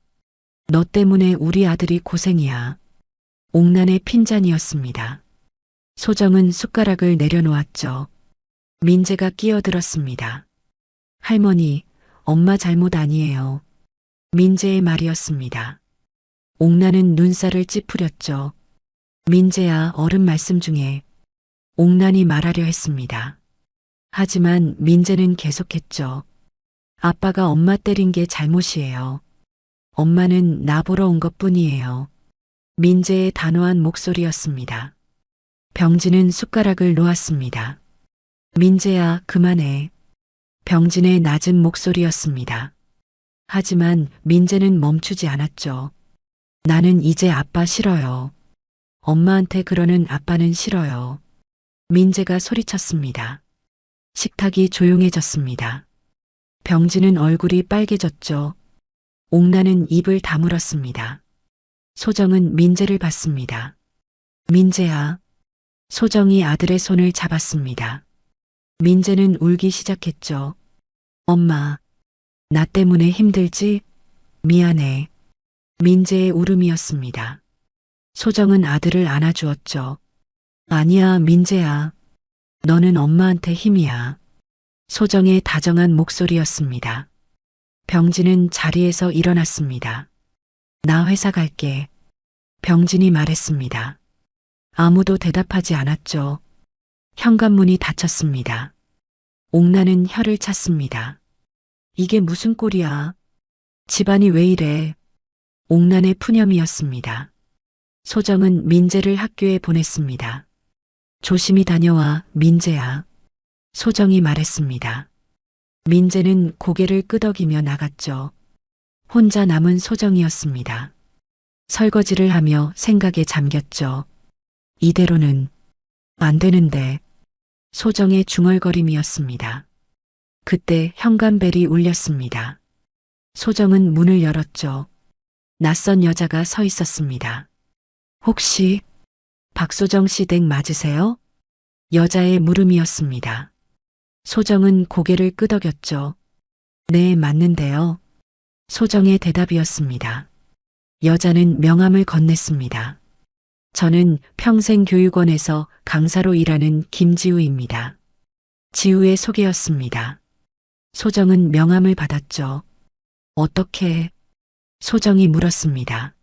너 때문에 우리 아들이 고생이야. 옥란의 핀잔이었습니다. 소정은 숟가락을 내려놓았죠. 민재가 끼어들었습니다. 할머니, 엄마 잘못 아니에요. 민재의 말이었습니다. 옥란은 눈살을 찌푸렸죠. 민재야, 어른 말씀 중에 옥란이 말하려 했습니다. 하지만 민재는 계속했죠. 아빠가 엄마 때린 게 잘못이에요. 엄마는 나 보러 온 것뿐이에요. 민재의 단호한 목소리였습니다. 병진은 숟가락을 놓았습니다. 민재야, 그만해. 병진의 낮은 목소리였습니다. 하지만 민재는 멈추지 않았죠. 나는 이제 아빠 싫어요. 엄마한테 그러는 아빠는 싫어요. 민재가 소리쳤습니다. 식탁이 조용해졌습니다. 병진은 얼굴이 빨개졌죠. 옥란은 입을 다물었습니다. 소정은 민재를 봤습니다. 민재야. 소정이 아들의 손을 잡았습니다. 민재는 울기 시작했죠. 엄마, 나 때문에 힘들지? 미안해. 민재의 울음이었습니다. 소정은 아들을 안아주었죠. 아니야, 민재야. 너는 엄마한테 힘이야. 소정의 다정한 목소리였습니다. 병진은 자리에서 일어났습니다. 나 회사 갈게. 병진이 말했습니다. 아무도 대답하지 않았죠. 현관문이 닫혔습니다. 옥란은 혀를 찼습니다. 이게 무슨 꼴이야? 집안이 왜 이래? 옥란의 푸념이었습니다. 소정은 민재를 학교에 보냈습니다. 조심히 다녀와, 민재야. 소정이 말했습니다. 민재는 고개를 끄덕이며 나갔죠. 혼자 남은 소정이었습니다. 설거지를 하며 생각에 잠겼죠. 이대로는 안 되는데. 소정의 중얼거림이었습니다. 그때 현관벨이 울렸습니다. 소정은 문을 열었죠. 낯선 여자가 서 있었습니다. 혹시 박소정 씨 댁 맞으세요? 여자의 물음이었습니다. 소정은 고개를 끄덕였죠. 네, 맞는데요. 소정의 대답이었습니다. 여자는 명함을 건넸습니다. 저는 평생교육원에서 강사로 일하는 김지우입니다. 지우의 소개였습니다. 소정은 명함을 받았죠. 어떻게? 소정이 물었습니다.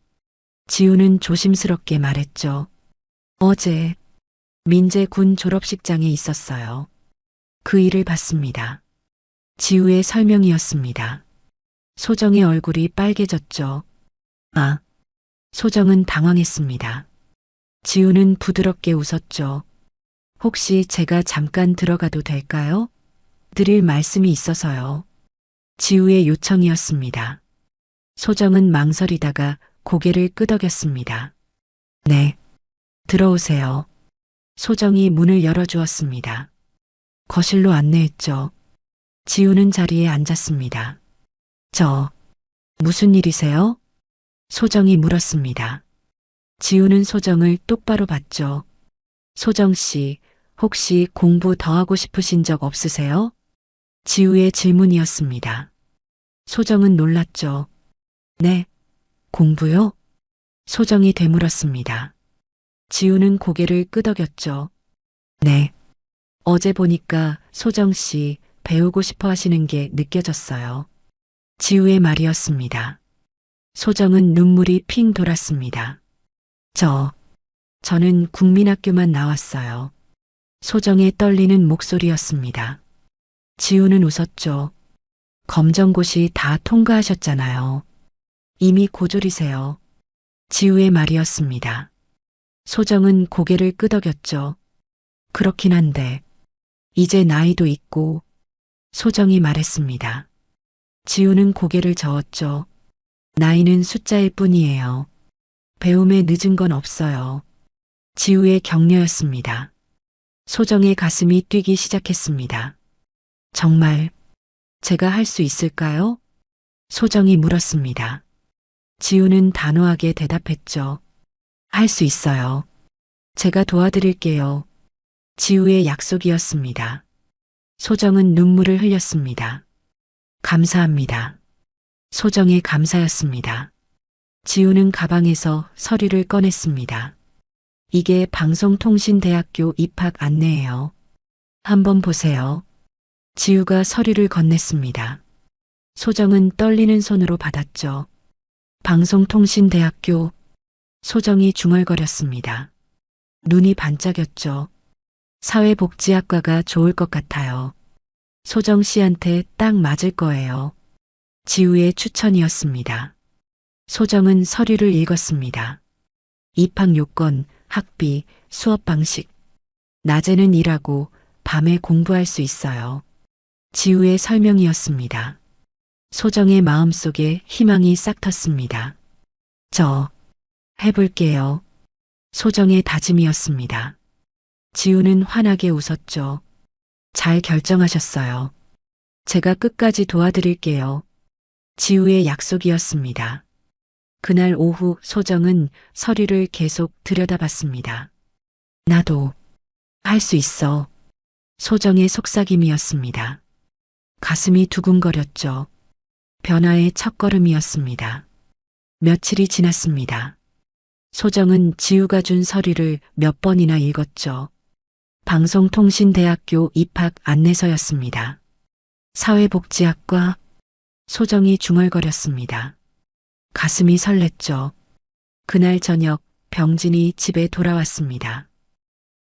지우는 조심스럽게 말했죠. 어제 민재 군 졸업식장에 있었어요. 그 일을 봤습니다. 지우의 설명이었습니다. 소정의 얼굴이 빨개졌죠. 아, 소정은 당황했습니다. 지우는 부드럽게 웃었죠. 혹시 제가 잠깐 들어가도 될까요? 드릴 말씀이 있어서요. 지우의 요청이었습니다. 소정은 망설이다가 고개를 끄덕였습니다. 네, 들어오세요. 소정이 문을 열어주었습니다. 거실로 안내했죠. 지우는 자리에 앉았습니다. 무슨 일이세요? 소정이 물었습니다. 지우는 소정을 똑바로 봤죠. 소정 씨, 혹시 공부 더 하고 싶으신 적 없으세요? 지우의 질문이었습니다. 소정은 놀랐죠. 네, 공부요? 소정이 되물었습니다. 지우는 고개를 끄덕였죠. 네. 어제 보니까 소정 씨 배우고 싶어 하시는 게 느껴졌어요. 지우의 말이었습니다. 소정은 눈물이 핑 돌았습니다. 저는 국민학교만 나왔어요. 소정의 떨리는 목소리였습니다. 지우는 웃었죠. 검정고시 다 통과하셨잖아요. 이미 고졸이세요. 지우의 말이었습니다. 소정은 고개를 끄덕였죠. 그렇긴 한데, 이제 나이도 있고, 소정이 말했습니다. 지우는 고개를 저었죠. 나이는 숫자일 뿐이에요. 배움에 늦은 건 없어요. 지우의 격려였습니다. 소정의 가슴이 뛰기 시작했습니다. 정말 제가 할 수 있을까요? 소정이 물었습니다. 지우는 단호하게 대답했죠. 할 수 있어요. 제가 도와드릴게요. 지우의 약속이었습니다. 소정은 눈물을 흘렸습니다. 감사합니다. 소정의 감사였습니다. 지우는 가방에서 서류를 꺼냈습니다. 이게 방송통신대학교 입학 안내예요. 한번 보세요. 지우가 서류를 건넸습니다. 소정은 떨리는 손으로 받았죠. 방송통신대학교. 소정이 중얼거렸습니다. 눈이 반짝였죠. 사회복지학과가 좋을 것 같아요. 소정 씨한테 딱 맞을 거예요. 지우의 추천이었습니다. 소정은 서류를 읽었습니다. 입학 요건, 학비, 수업 방식. 낮에는 일하고 밤에 공부할 수 있어요. 지우의 설명이었습니다. 소정의 마음속에 희망이 싹 텄습니다. 해볼게요. 소정의 다짐이었습니다. 지우는 환하게 웃었죠. 잘 결정하셨어요. 제가 끝까지 도와드릴게요. 지우의 약속이었습니다. 그날 오후 소정은 서류를 계속 들여다봤습니다. 나도 할 수 있어. 소정의 속삭임이었습니다. 가슴이 두근거렸죠. 변화의 첫걸음이었습니다. 며칠이 지났습니다. 소정은 지우가 준 서류를 몇 번이나 읽었죠. 방송통신대학교 입학 안내서였습니다. 사회복지학과. 소정이 중얼거렸습니다. 가슴이 설렜죠. 그날 저녁 병진이 집에 돌아왔습니다.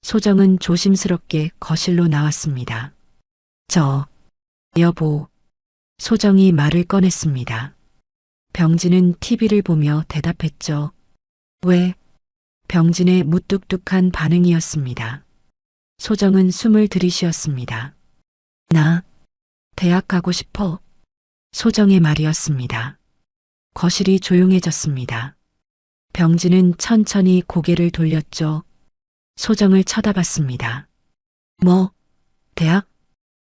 소정은 조심스럽게 거실로 나왔습니다. 여보. 소정이 말을 꺼냈습니다. 병진은 TV를 보며 대답했죠. 왜? 병진의 무뚝뚝한 반응이었습니다. 소정은 숨을 들이쉬었습니다. 나 대학 가고 싶어. 소정의 말이었습니다. 거실이 조용해졌습니다. 병진은 천천히 고개를 돌렸죠. 소정을 쳐다봤습니다. 뭐? 대학?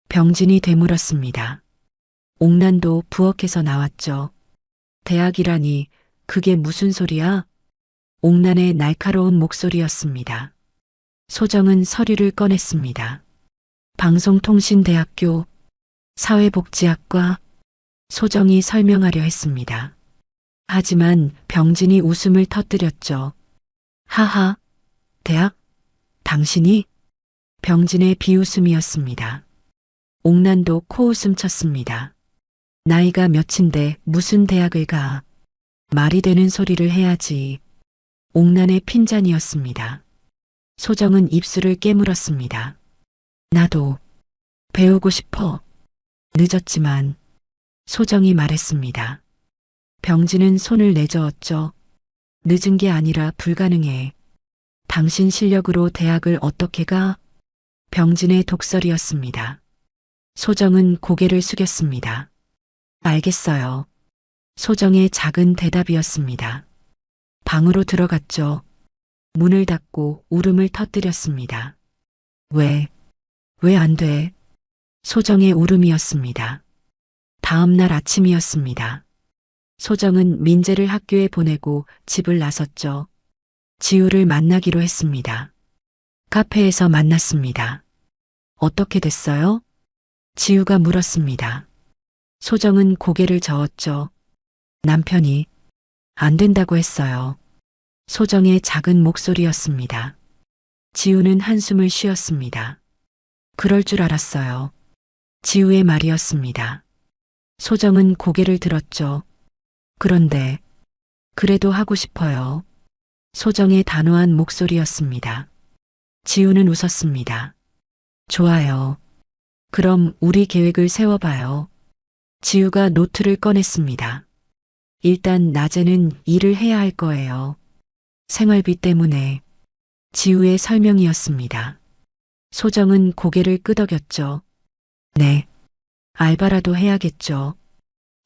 병진이 되물었습니다. 옥난도 부엌에서 나왔죠. 대학이라니 그게 무슨 소리야? 옥난의 날카로운 목소리였습니다. 소정은 서류를 꺼냈습니다. 방송통신대학교 사회복지학과. 소정이 설명하려 했습니다. 하지만 병진이 웃음을 터뜨렸죠. 하하, 대학? 당신이? 병진의 비웃음이었습니다. 옥난도 코웃음 쳤습니다. 나이가 몇인데 무슨 대학을 가. 말이 되는 소리를 해야지. 옥난의 핀잔이었습니다. 소정은 입술을 깨물었습니다. 나도 배우고 싶어. 늦었지만 소정이 말했습니다. 병진은 손을 내저었죠. 늦은 게 아니라 불가능해. 당신 실력으로 대학을 어떻게 가? 병진의 독설이었습니다. 소정은 고개를 숙였습니다. 알겠어요. 소정의 작은 대답이었습니다. 방으로 들어갔죠. 문을 닫고 울음을 터뜨렸습니다. 왜 안 돼? 소정의 울음이었습니다. 다음 날 아침이었습니다. 소정은 민재를 학교에 보내고 집을 나섰죠. 지우를 만나기로 했습니다. 카페에서 만났습니다. 어떻게 됐어요? 지우가 물었습니다. 소정은 고개를 저었죠. 남편이 안 된다고 했어요. 소정의 작은 목소리였습니다. 지우는 한숨을 쉬었습니다. 그럴 줄 알았어요. 지우의 말이었습니다. 소정은 고개를 들었죠. 그런데 그래도 하고 싶어요. 소정의 단호한 목소리였습니다. 지우는 웃었습니다. 좋아요. 그럼 우리 계획을 세워봐요. 지우가 노트를 꺼냈습니다. 일단 낮에는 일을 해야 할 거예요. 생활비 때문에. 지우의 설명이었습니다. 소정은 고개를 끄덕였죠. 네. 알바라도 해야겠죠.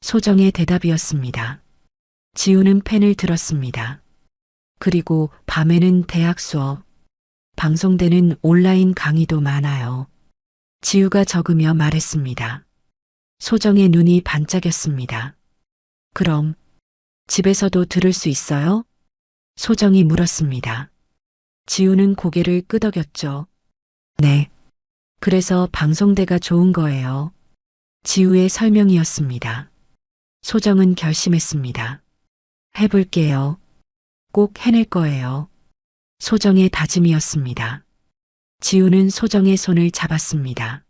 소정의 대답이었습니다. 지우는 펜을 들었습니다. 그리고 밤에는 대학 수업, 방송되는 온라인 강의도 많아요. 지우가 적으며 말했습니다. 소정의 눈이 반짝였습니다. 그럼 집에서도 들을 수 있어요? 소정이 물었습니다. 지우는 고개를 끄덕였죠. 네. 그래서 방송대가 좋은 거예요. 지우의 설명이었습니다. 소정은 결심했습니다. 해볼게요. 꼭 해낼 거예요. 소정의 다짐이었습니다. 지우는 소정의 손을 잡았습니다.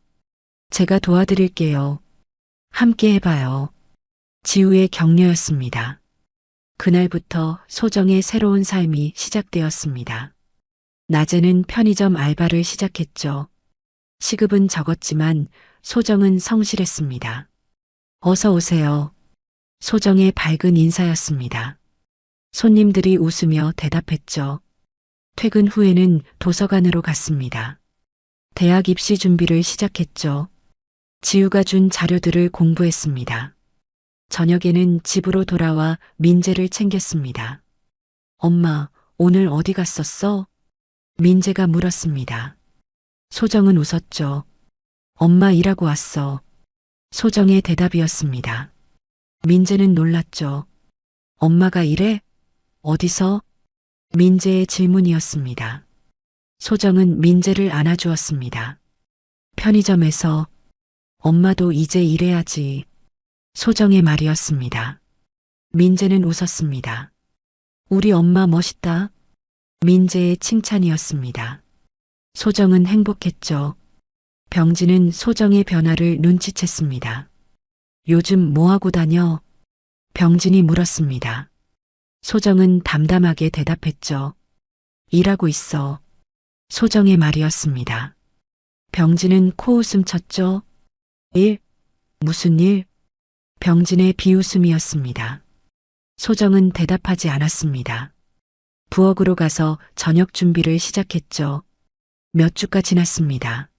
제가 도와드릴게요. 함께 해봐요. 지우의 격려였습니다. 그날부터 소정의 새로운 삶이 시작되었습니다. 낮에는 편의점 알바를 시작했죠. 시급은 적었지만 소정은 성실했습니다. 어서 오세요. 소정의 밝은 인사였습니다. 손님들이 웃으며 대답했죠. 퇴근 후에는 도서관으로 갔습니다. 대학 입시 준비를 시작했죠. 지우가 준 자료들을 공부했습니다. 저녁에는 집으로 돌아와 민재를 챙겼습니다. 엄마, 오늘 어디 갔었어? 민재가 물었습니다. 소정은 웃었죠. 엄마 일하고 왔어. 소정의 대답이었습니다. 민재는 놀랐죠. 엄마가 일해? 어디서? 민재의 질문이었습니다. 소정은 민재를 안아주었습니다. 편의점에서. 엄마도 이제 일해야지. 소정의 말이었습니다. 민재는 웃었습니다. 우리 엄마 멋있다. 민재의 칭찬이었습니다. 소정은 행복했죠. 병진은 소정의 변화를 눈치챘습니다. 요즘 뭐하고 다녀? 병진이 물었습니다. 소정은 담담하게 대답했죠. 일하고 있어. 소정의 말이었습니다. 병진은 코웃음 쳤죠. 일? 무슨 일? 병진의 비웃음이었습니다. 소정은 대답하지 않았습니다. 부엌으로 가서 저녁 준비를 시작했죠. 몇 주가 지났습니다.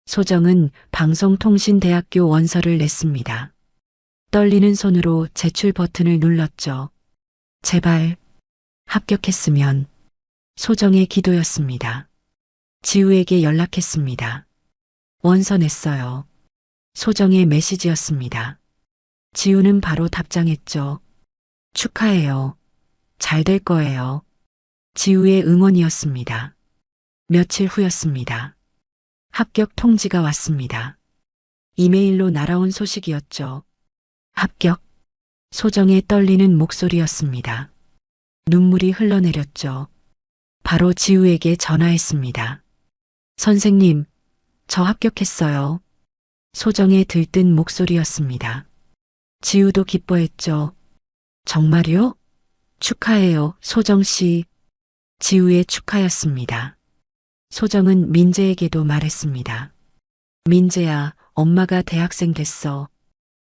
소정은 방송통신대학교 원서를 냈습니다. 떨리는 손으로 제출 버튼을 눌렀죠. 제발 합격했으면. 소정의 기도였습니다. 지우에게 연락했습니다. 원서 냈어요. 소정의 메시지였습니다. 지우는 바로 답장했죠. 축하해요. 잘 될 거예요. 지우의 응원이었습니다. 며칠 후였습니다. 합격 통지가 왔습니다. 이메일로 날아온 소식이었죠. 합격. 소정의 떨리는 목소리였습니다. 눈물이 흘러내렸죠. 바로 지우에게 전화했습니다. 선생님, 저 합격했어요. 소정의 들뜬 목소리였습니다. 지우도 기뻐했죠. 정말요? 축하해요, 소정씨. 지우의 축하였습니다. 소정은 민재에게도 말했습니다. 민재야, 엄마가 대학생 됐어.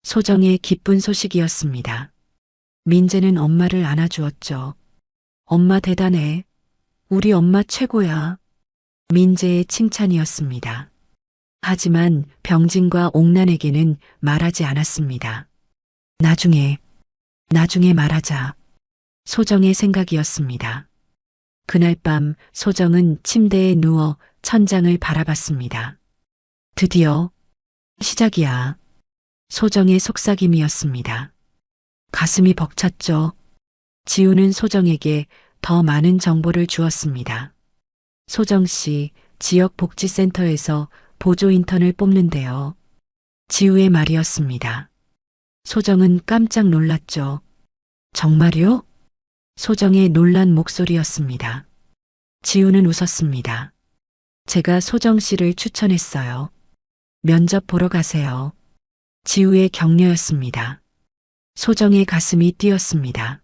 소정의 기쁜 소식이었습니다. 민재는 엄마를 안아주었죠. 엄마 대단해. 우리 엄마 최고야. 민재의 칭찬이었습니다. 하지만 병진과 옥란에게는 말하지 않았습니다. 나중에 말하자. 소정의 생각이었습니다. 그날 밤 소정은 침대에 누워 천장을 바라봤습니다. 드디어 시작이야. 소정의 속삭임이었습니다. 가슴이 벅찼죠. 지우는 소정에게 더 많은 정보를 주었습니다. 소정 씨, 지역 복지센터에서 보조 인턴을 뽑는데요. 지우의 말이었습니다. 소정은 깜짝 놀랐죠. 정말요? 소정의 놀란 목소리였습니다. 지우는 웃었습니다. 제가 소정 씨를 추천했어요. 면접 보러 가세요. 지우의 격려였습니다. 소정의 가슴이 뛰었습니다.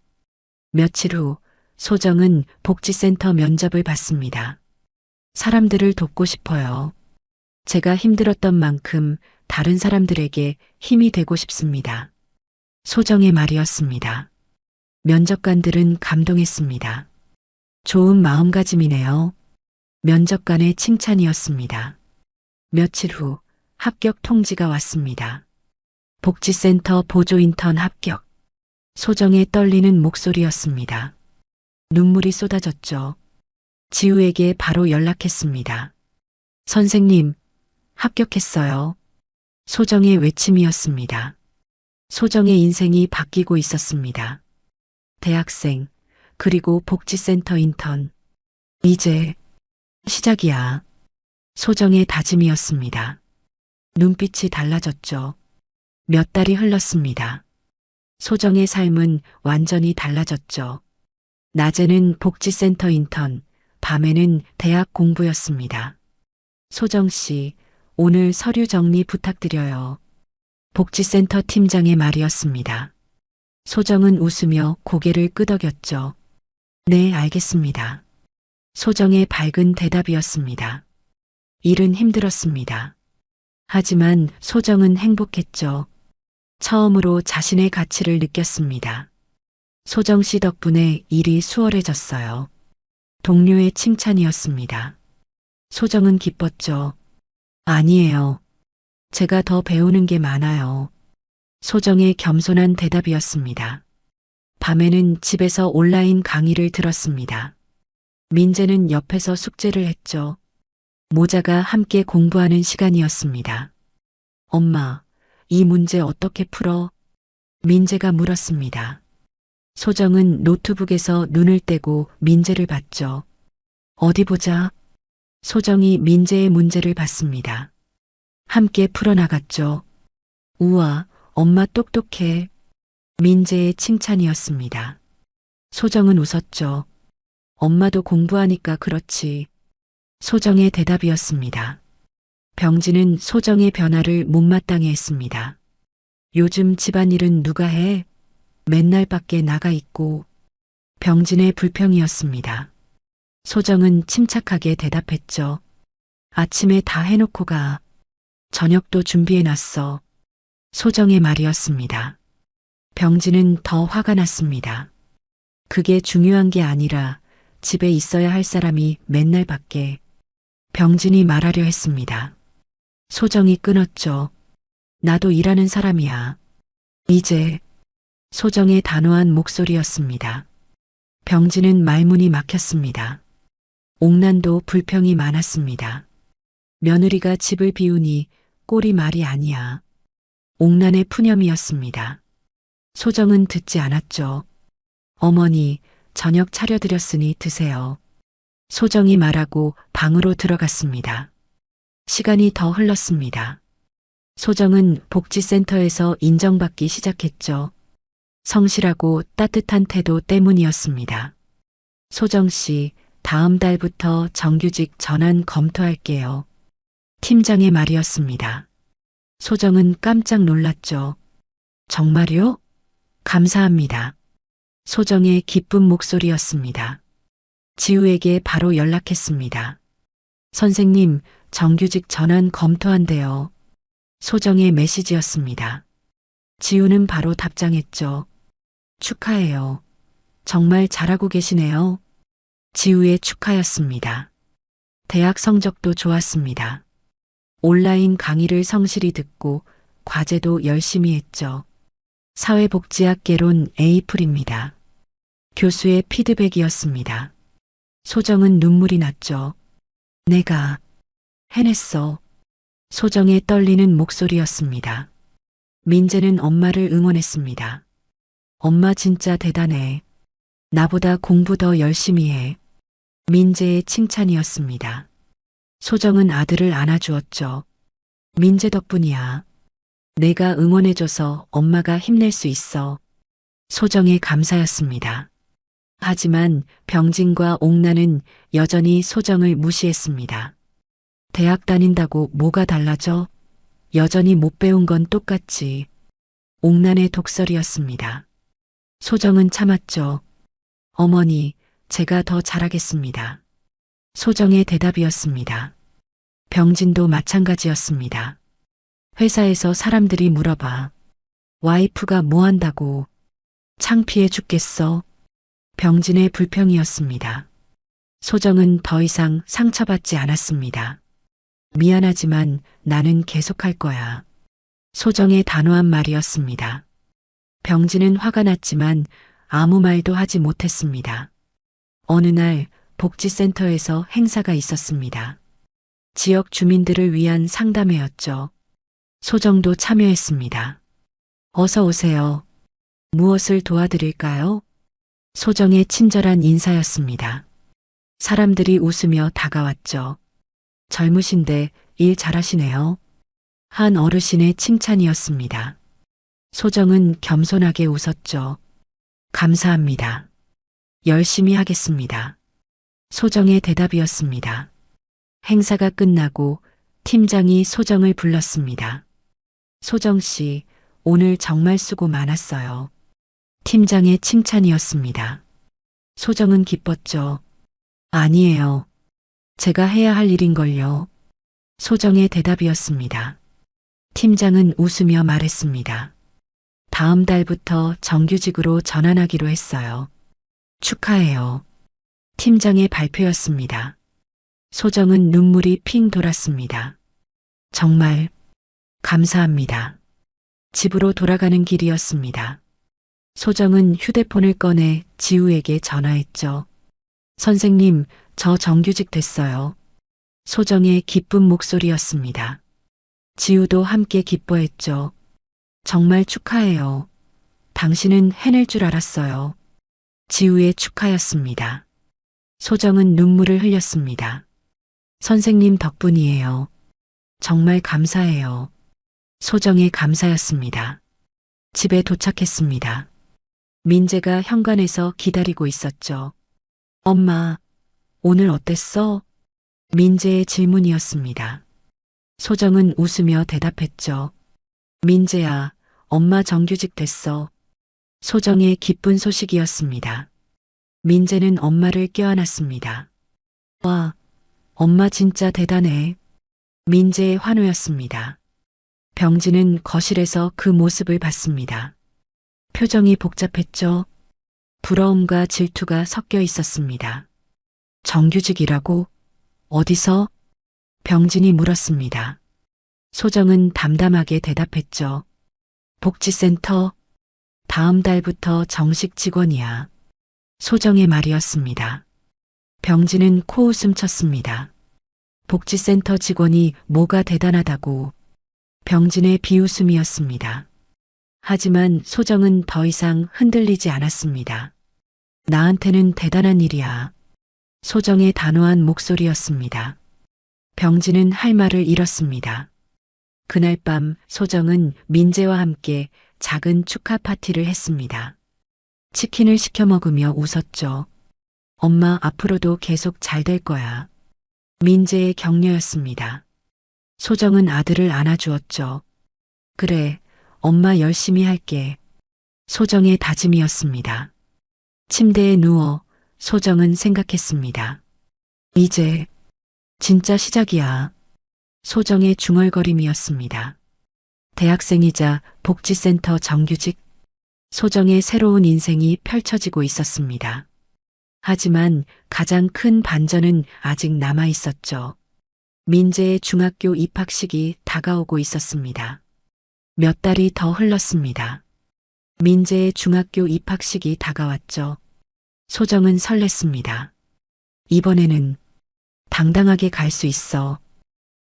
며칠 후 소정은 복지센터 면접을 봤습니다. 사람들을 돕고 싶어요. 제가 힘들었던 만큼 다른 사람들에게 힘이 되고 싶습니다. 소정의 말이었습니다. 면접관들은 감동했습니다. 좋은 마음가짐이네요. 면접관의 칭찬이었습니다. 며칠 후 합격 통지가 왔습니다. 복지센터 보조 인턴 합격. 소정의 떨리는 목소리였습니다. 눈물이 쏟아졌죠. 지우에게 바로 연락했습니다. 선생님, 합격했어요. 소정의 외침이었습니다. 소정의 인생이 바뀌고 있었습니다. 대학생, 그리고 복지센터 인턴. 이제 시작이야. 소정의 다짐이었습니다. 눈빛이 달라졌죠. 몇 달이 흘렀습니다. 소정의 삶은 완전히 달라졌죠. 낮에는 복지센터 인턴, 밤에는 대학 공부였습니다. 소정 씨, 오늘 서류 정리 부탁드려요. 복지센터 팀장의 말이었습니다. 소정은 웃으며 고개를 끄덕였죠. 네, 알겠습니다. 소정의 밝은 대답이었습니다. 일은 힘들었습니다. 하지만 소정은 행복했죠. 처음으로 자신의 가치를 느꼈습니다. 소정 씨 덕분에 일이 수월해졌어요. 동료의 칭찬이었습니다. 소정은 기뻤죠. 아니에요. 제가 더 배우는 게 많아요. 소정의 겸손한 대답이었습니다. 밤에는 집에서 온라인 강의를 들었습니다. 민재는 옆에서 숙제를 했죠. 모자가 함께 공부하는 시간이었습니다. 엄마, 이 문제 어떻게 풀어? 민재가 물었습니다. 소정은 노트북에서 눈을 떼고 민재를 봤죠. 어디 보자. 소정이 민재의 문제를 봤습니다. 함께 풀어나갔죠. 우와, 엄마 똑똑해. 민재의 칭찬이었습니다. 소정은 웃었죠. 엄마도 공부하니까 그렇지. 소정의 대답이었습니다. 병진은 소정의 변화를 못마땅해 했습니다. 요즘 집안일은 누가 해? 맨날 밖에 나가 있고. 병진의 불평이었습니다. 소정은 침착하게 대답했죠. 아침에 다 해놓고 가. 저녁도 준비해놨어. 소정의 말이었습니다. 병진은 더 화가 났습니다. 그게 중요한 게 아니라 집에 있어야 할 사람이 맨날 밖에. 병진이 말하려 했습니다. 소정이 끊었죠. 나도 일하는 사람이야. 이제. 소정의 단호한 목소리였습니다. 병진은 말문이 막혔습니다. 옥난도 불평이 많았습니다. 며느리가 집을 비우니 꼴이 말이 아니야. 옥난의 푸념이었습니다. 소정은 듣지 않았죠. 어머니, 저녁 차려드렸으니 드세요. 소정이 말하고 방으로 들어갔습니다. 시간이 더 흘렀습니다. 소정은 복지센터에서 인정받기 시작했죠. 성실하고 따뜻한 태도 때문이었습니다. 소정 씨, 다음 달부터 정규직 전환 검토할게요. 팀장의 말이었습니다. 소정은 깜짝 놀랐죠. 정말요? 감사합니다. 소정의 기쁜 목소리였습니다. 지우에게 바로 연락했습니다. 선생님, 정규직 전환 검토한대요. 소정의 메시지였습니다. 지우는 바로 답장했죠. 축하해요. 정말 잘하고 계시네요. 지우의 축하였습니다. 대학 성적도 좋았습니다. 온라인 강의를 성실히 듣고 과제도 열심히 했죠. 사회복지학개론 A풀입니다. 교수의 피드백이었습니다. 소정은 눈물이 났죠. 내가 해냈어. 소정의 떨리는 목소리였습니다. 민재는 엄마를 응원했습니다. 엄마 진짜 대단해. 나보다 공부 더 열심히 해. 민재의 칭찬이었습니다. 소정은 아들을 안아주었죠. 민재 덕분이야. 내가 응원해줘서 엄마가 힘낼 수 있어. 소정의 감사였습니다. 하지만 병진과 옥나는 여전히 소정을 무시했습니다. 대학 다닌다고 뭐가 달라져? 여전히 못 배운 건 똑같지. 옥난의 독설이었습니다. 소정은 참았죠. 어머니, 제가 더 잘하겠습니다. 소정의 대답이었습니다. 병진도 마찬가지였습니다. 회사에서 사람들이 물어봐. 와이프가 뭐 한다고? 창피해 죽겠어. 병진의 불평이었습니다. 소정은 더 이상 상처받지 않았습니다. 미안하지만 나는 계속할 거야. 소정의 단호한 말이었습니다. 병진은 화가 났지만 아무 말도 하지 못했습니다. 어느 날 복지센터에서 행사가 있었습니다. 지역 주민들을 위한 상담회였죠. 소정도 참여했습니다. 어서 오세요. 무엇을 도와드릴까요? 소정의 친절한 인사였습니다. 사람들이 웃으며 다가왔죠. 젊으신데 일 잘하시네요. 한 어르신의 칭찬이었습니다. 소정은 겸손하게 웃었죠. 감사합니다. 열심히 하겠습니다. 소정의 대답이었습니다. 행사가 끝나고 팀장이 소정을 불렀습니다. 소정 씨, 오늘 정말 수고 많았어요. 팀장의 칭찬이었습니다. 소정은 기뻤죠. 아니에요. 제가 해야 할 일인걸요. 소정의 대답이었습니다. 팀장은 웃으며 말했습니다. 다음 달부터 정규직으로 전환하기로 했어요. 축하해요. 팀장의 발표였습니다. 소정은 눈물이 핑 돌았습니다. 정말 감사합니다. 집으로 돌아가는 길이었습니다. 소정은 휴대폰을 꺼내 지우에게 전화했죠. 선생님, 저 정규직 됐어요. 소정의 기쁜 목소리였습니다. 지우도 함께 기뻐했죠. 정말 축하해요. 당신은 해낼 줄 알았어요. 지우의 축하였습니다. 소정은 눈물을 흘렸습니다. 선생님 덕분이에요. 정말 감사해요. 소정의 감사였습니다. 집에 도착했습니다. 민재가 현관에서 기다리고 있었죠. 엄마, 오늘 어땠어? 민재의 질문이었습니다. 소정은 웃으며 대답했죠. 민재야, 엄마 정규직 됐어. 소정의 기쁜 소식이었습니다. 민재는 엄마를 껴안았습니다. 와, 엄마 진짜 대단해. 민재의 환호였습니다. 병진은 거실에서 그 모습을 봤습니다. 표정이 복잡했죠. 부러움과 질투가 섞여 있었습니다. 정규직이라고? 어디서? 병진이 물었습니다. 소정은 담담하게 대답했죠. 복지센터. 다음 달부터 정식 직원이야. 소정의 말이었습니다. 병진은 코웃음 쳤습니다. 복지센터 직원이 뭐가 대단하다고. 병진의 비웃음이었습니다. 하지만 소정은 더 이상 흔들리지 않았습니다. 나한테는 대단한 일이야. 소정의 단호한 목소리였습니다. 병진은 할 말을 잃었습니다. 그날 밤 소정은 민재와 함께 작은 축하 파티를 했습니다. 치킨을 시켜 먹으며 웃었죠. 엄마 앞으로도 계속 잘 될 거야. 민재의 격려였습니다. 소정은 아들을 안아주었죠. 그래, 엄마 열심히 할게. 소정의 다짐이었습니다. 침대에 누워 소정은 생각했습니다. 이제 진짜 시작이야. 소정의 중얼거림이었습니다. 대학생이자 복지센터 정규직. 소정의 새로운 인생이 펼쳐지고 있었습니다. 하지만 가장 큰 반전은 아직 남아 있었죠. 민재의 중학교 입학식이 다가오고 있었습니다. 몇 달이 더 흘렀습니다. 민재의 중학교 입학식이 다가왔죠. 소정은 설렜습니다. 이번에는 당당하게 갈 수 있어.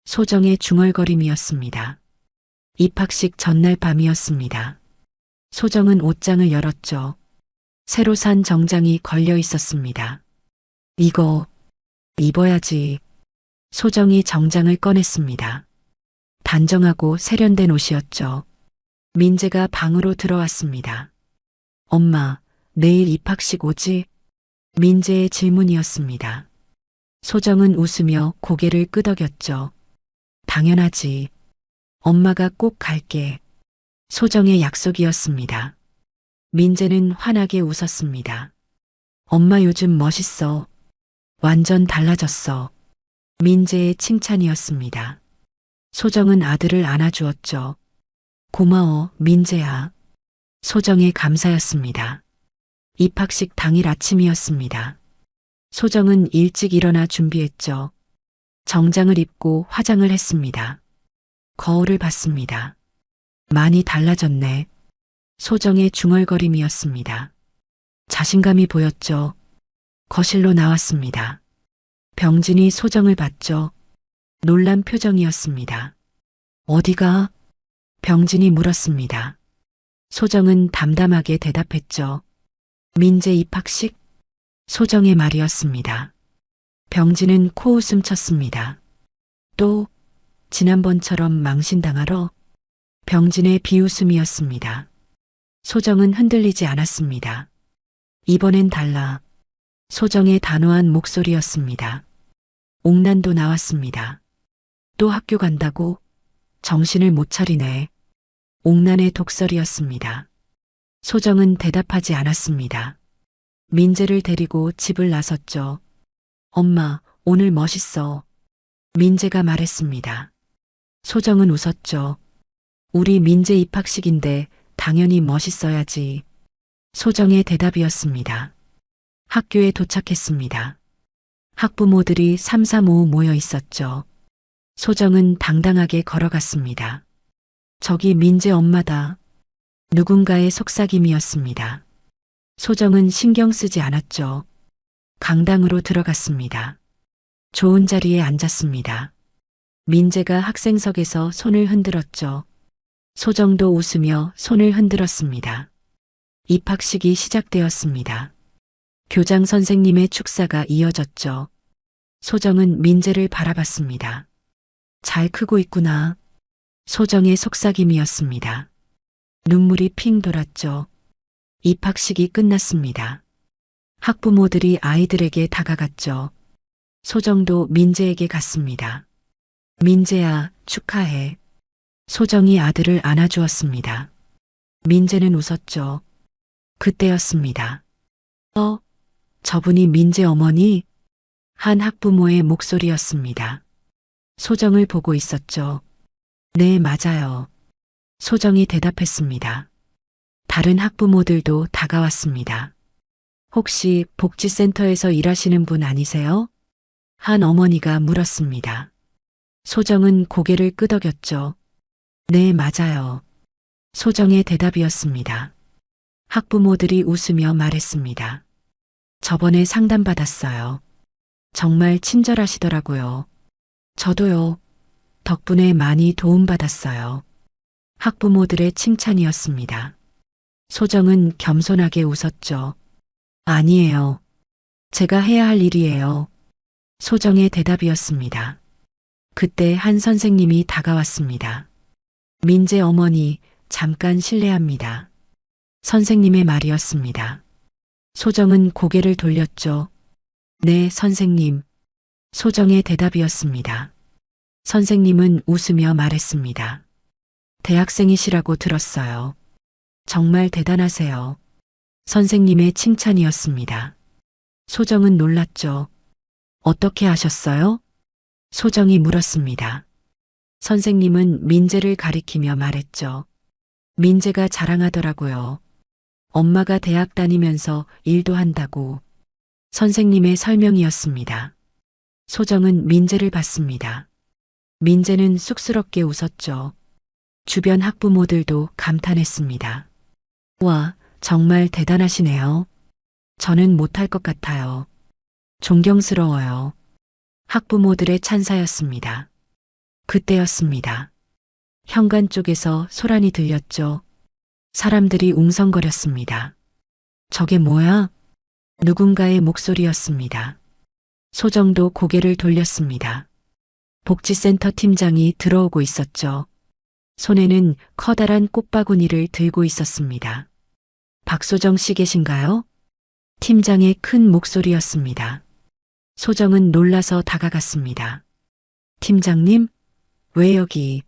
소정의 중얼거림이었습니다. 입학식 전날 밤이었습니다. 소정은 옷장을 열었죠. 새로 산 정장이 걸려 있었습니다. 이거 입어야지. 소정이 정장을 꺼냈습니다. 단정하고 세련된 옷이었죠. 민재가 방으로 들어왔습니다. 엄마, 내일 입학식 오지? 민재의 질문이었습니다. 소정은 웃으며 고개를 끄덕였죠. 당연하지. 엄마가 꼭 갈게. 소정의 약속이었습니다. 민재는 환하게 웃었습니다. 엄마 요즘 멋있어. 완전 달라졌어. 민재의 칭찬이었습니다. 소정은 아들을 안아주었죠. 고마워, 민재야. 소정의 감사였습니다. 입학식 당일 아침이었습니다. 소정은 일찍 일어나 준비했죠. 정장을 입고 화장을 했습니다. 거울을 봤습니다. 많이 달라졌네. 소정의 중얼거림이었습니다. 자신감이 보였죠. 거실로 나왔습니다. 병진이 소정을 봤죠. 놀란 표정이었습니다. 어디가? 병진이 물었습니다. 소정은 담담하게 대답했죠. 민재 입학식? 소정의 말이었습니다. 병진은 코웃음 쳤습니다. 또 지난번처럼 망신당하러? 병진의 비웃음이었습니다. 소정은 흔들리지 않았습니다. 이번엔 달라. 소정의 단호한 목소리였습니다. 옥난도 나왔습니다. 또 학교 간다고? 정신을 못 차리네. 옥난의 독설이었습니다. 소정은 대답하지 않았습니다. 민재를 데리고 집을 나섰죠. 엄마, 오늘 멋있어. 민재가 말했습니다. 소정은 웃었죠. 우리 민재 입학식인데 당연히 멋있어야지. 소정의 대답이었습니다. 학교에 도착했습니다. 학부모들이 삼삼오오 모여 있었죠. 소정은 당당하게 걸어갔습니다. 저기 민재 엄마다. 누군가의 속삭임이었습니다. 소정은 신경 쓰지 않았죠. 강당으로 들어갔습니다. 좋은 자리에 앉았습니다. 민재가 학생석에서 손을 흔들었죠. 소정도 웃으며 손을 흔들었습니다. 입학식이 시작되었습니다. 교장 선생님의 축사가 이어졌죠. 소정은 민재를 바라봤습니다. 잘 크고 있구나. 소정의 속삭임이었습니다. 눈물이 핑 돌았죠. 입학식이 끝났습니다. 학부모들이 아이들에게 다가갔죠. 소정도 민재에게 갔습니다. 민재야, 축하해. 소정이 아들을 안아주었습니다. 민재는 웃었죠. 그때였습니다. 저분이 민재 어머니? 한 학부모의 목소리였습니다. 소정을 보고 있었죠. 네, 맞아요. 소정이 대답했습니다. 다른 학부모들도 다가왔습니다. 혹시 복지센터에서 일하시는 분 아니세요? 한 어머니가 물었습니다. 소정은 고개를 끄덕였죠. 네, 맞아요. 소정의 대답이었습니다. 학부모들이 웃으며 말했습니다. 저번에 상담받았어요. 정말 친절하시더라고요. 저도요. 덕분에 많이 도움받았어요. 학부모들의 칭찬이었습니다. 소정은 겸손하게 웃었죠. 아니에요. 제가 해야 할 일이에요. 소정의 대답이었습니다. 그때 한 선생님이 다가왔습니다. 민재 어머니, 잠깐 실례합니다. 선생님의 말이었습니다. 소정은 고개를 돌렸죠. 네, 선생님. 소정의 대답이었습니다. 선생님은 웃으며 말했습니다. 대학생이시라고 들었어요. 정말 대단하세요. 선생님의 칭찬이었습니다. 소정은 놀랐죠. 어떻게 아셨어요? 소정이 물었습니다. 선생님은 민재를 가리키며 말했죠. 민재가 자랑하더라고요. 엄마가 대학 다니면서 일도 한다고. 선생님의 설명이었습니다. 소정은 민재를 봤습니다. 민재는 쑥스럽게 웃었죠. 주변 학부모들도 감탄했습니다. 와, 정말 대단하시네요. 저는 못할 것 같아요. 존경스러워요. 학부모들의 찬사였습니다. 그때였습니다. 현관 쪽에서 소란이 들렸죠. 사람들이 웅성거렸습니다. 저게 뭐야? 누군가의 목소리였습니다. 소정도 고개를 돌렸습니다. 복지센터 팀장이 들어오고 있었죠. 손에는 커다란 꽃바구니를 들고 있었습니다. 박소정 씨 계신가요? 팀장의 큰 목소리였습니다. 소정은 놀라서 다가갔습니다. 팀장님, 왜 여기?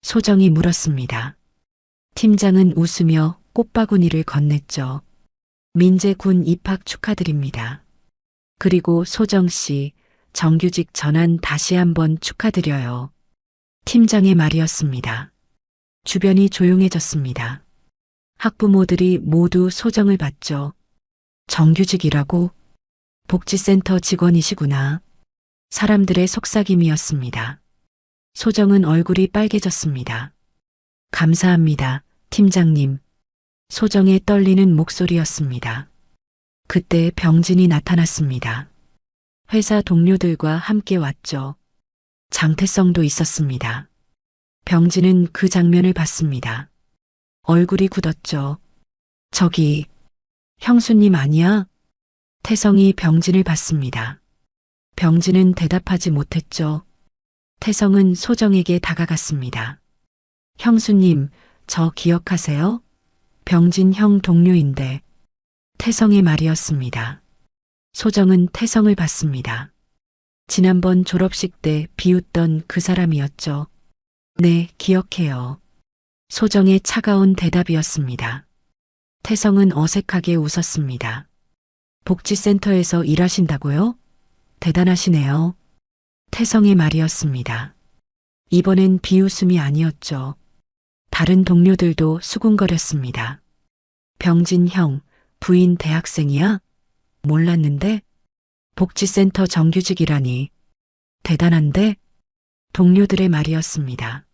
소정이 물었습니다. 팀장은 웃으며 꽃바구니를 건넸죠. 민재 군 입학 축하드립니다. 그리고 소정 씨, 정규직 전환 다시 한번 축하드려요. 팀장의 말이었습니다. 주변이 조용해졌습니다. 학부모들이 모두 소정을 봤죠. 정규직이라고? 복지센터 직원이시구나. 사람들의 속삭임이었습니다. 소정은 얼굴이 빨개졌습니다. 감사합니다, 팀장님. 소정의 떨리는 목소리였습니다. 그때 병진이 나타났습니다. 회사 동료들과 함께 왔죠. 장태성도 있었습니다. 병진은 그 장면을 봤습니다. 얼굴이 굳었죠. 저기, 형수님 아니야? 태성이 병진을 봤습니다. 병진은 대답하지 못했죠. 태성은 소정에게 다가갔습니다. 형수님, 저 기억하세요? 병진 형 동료인데. 태성의 말이었습니다. 소정은 태성을 봤습니다. 지난번 졸업식 때 비웃던 그 사람이었죠. 네, 기억해요. 소정의 차가운 대답이었습니다. 태성은 어색하게 웃었습니다. 복지센터에서 일하신다고요? 대단하시네요. 태성의 말이었습니다. 이번엔 비웃음이 아니었죠. 다른 동료들도 수군거렸습니다. 병진 형, 부인 대학생이야? 몰랐는데? 복지센터 정규직이라니. 대단한데? 동료들의 말이었습니다.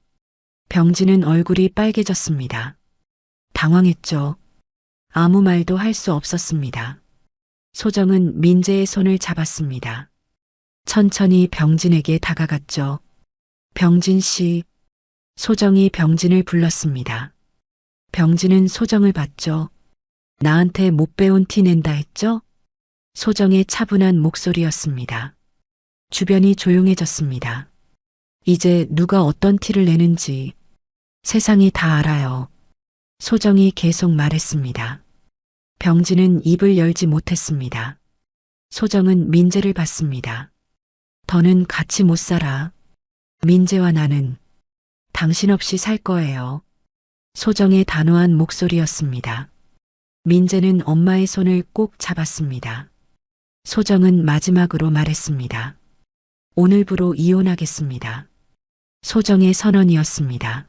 병진은 얼굴이 빨개졌습니다. 당황했죠. 아무 말도 할 수 없었습니다. 소정은 민재의 손을 잡았습니다. 천천히 병진에게 다가갔죠. 병진 씨. 소정이 병진을 불렀습니다. 병진은 소정을 봤죠. 나한테 못 배운 티 낸다 했죠? 소정의 차분한 목소리였습니다. 주변이 조용해졌습니다. 이제 누가 어떤 티를 내는지 세상이 다 알아요. 소정이 계속 말했습니다. 병진은 입을 열지 못했습니다. 소정은 민재를 봤습니다. 더는 같이 못 살아. 민재와 나는 당신 없이 살 거예요. 소정의 단호한 목소리였습니다. 민재는 엄마의 손을 꼭 잡았습니다. 소정은 마지막으로 말했습니다. 오늘부로 이혼하겠습니다. 소정의 선언이었습니다.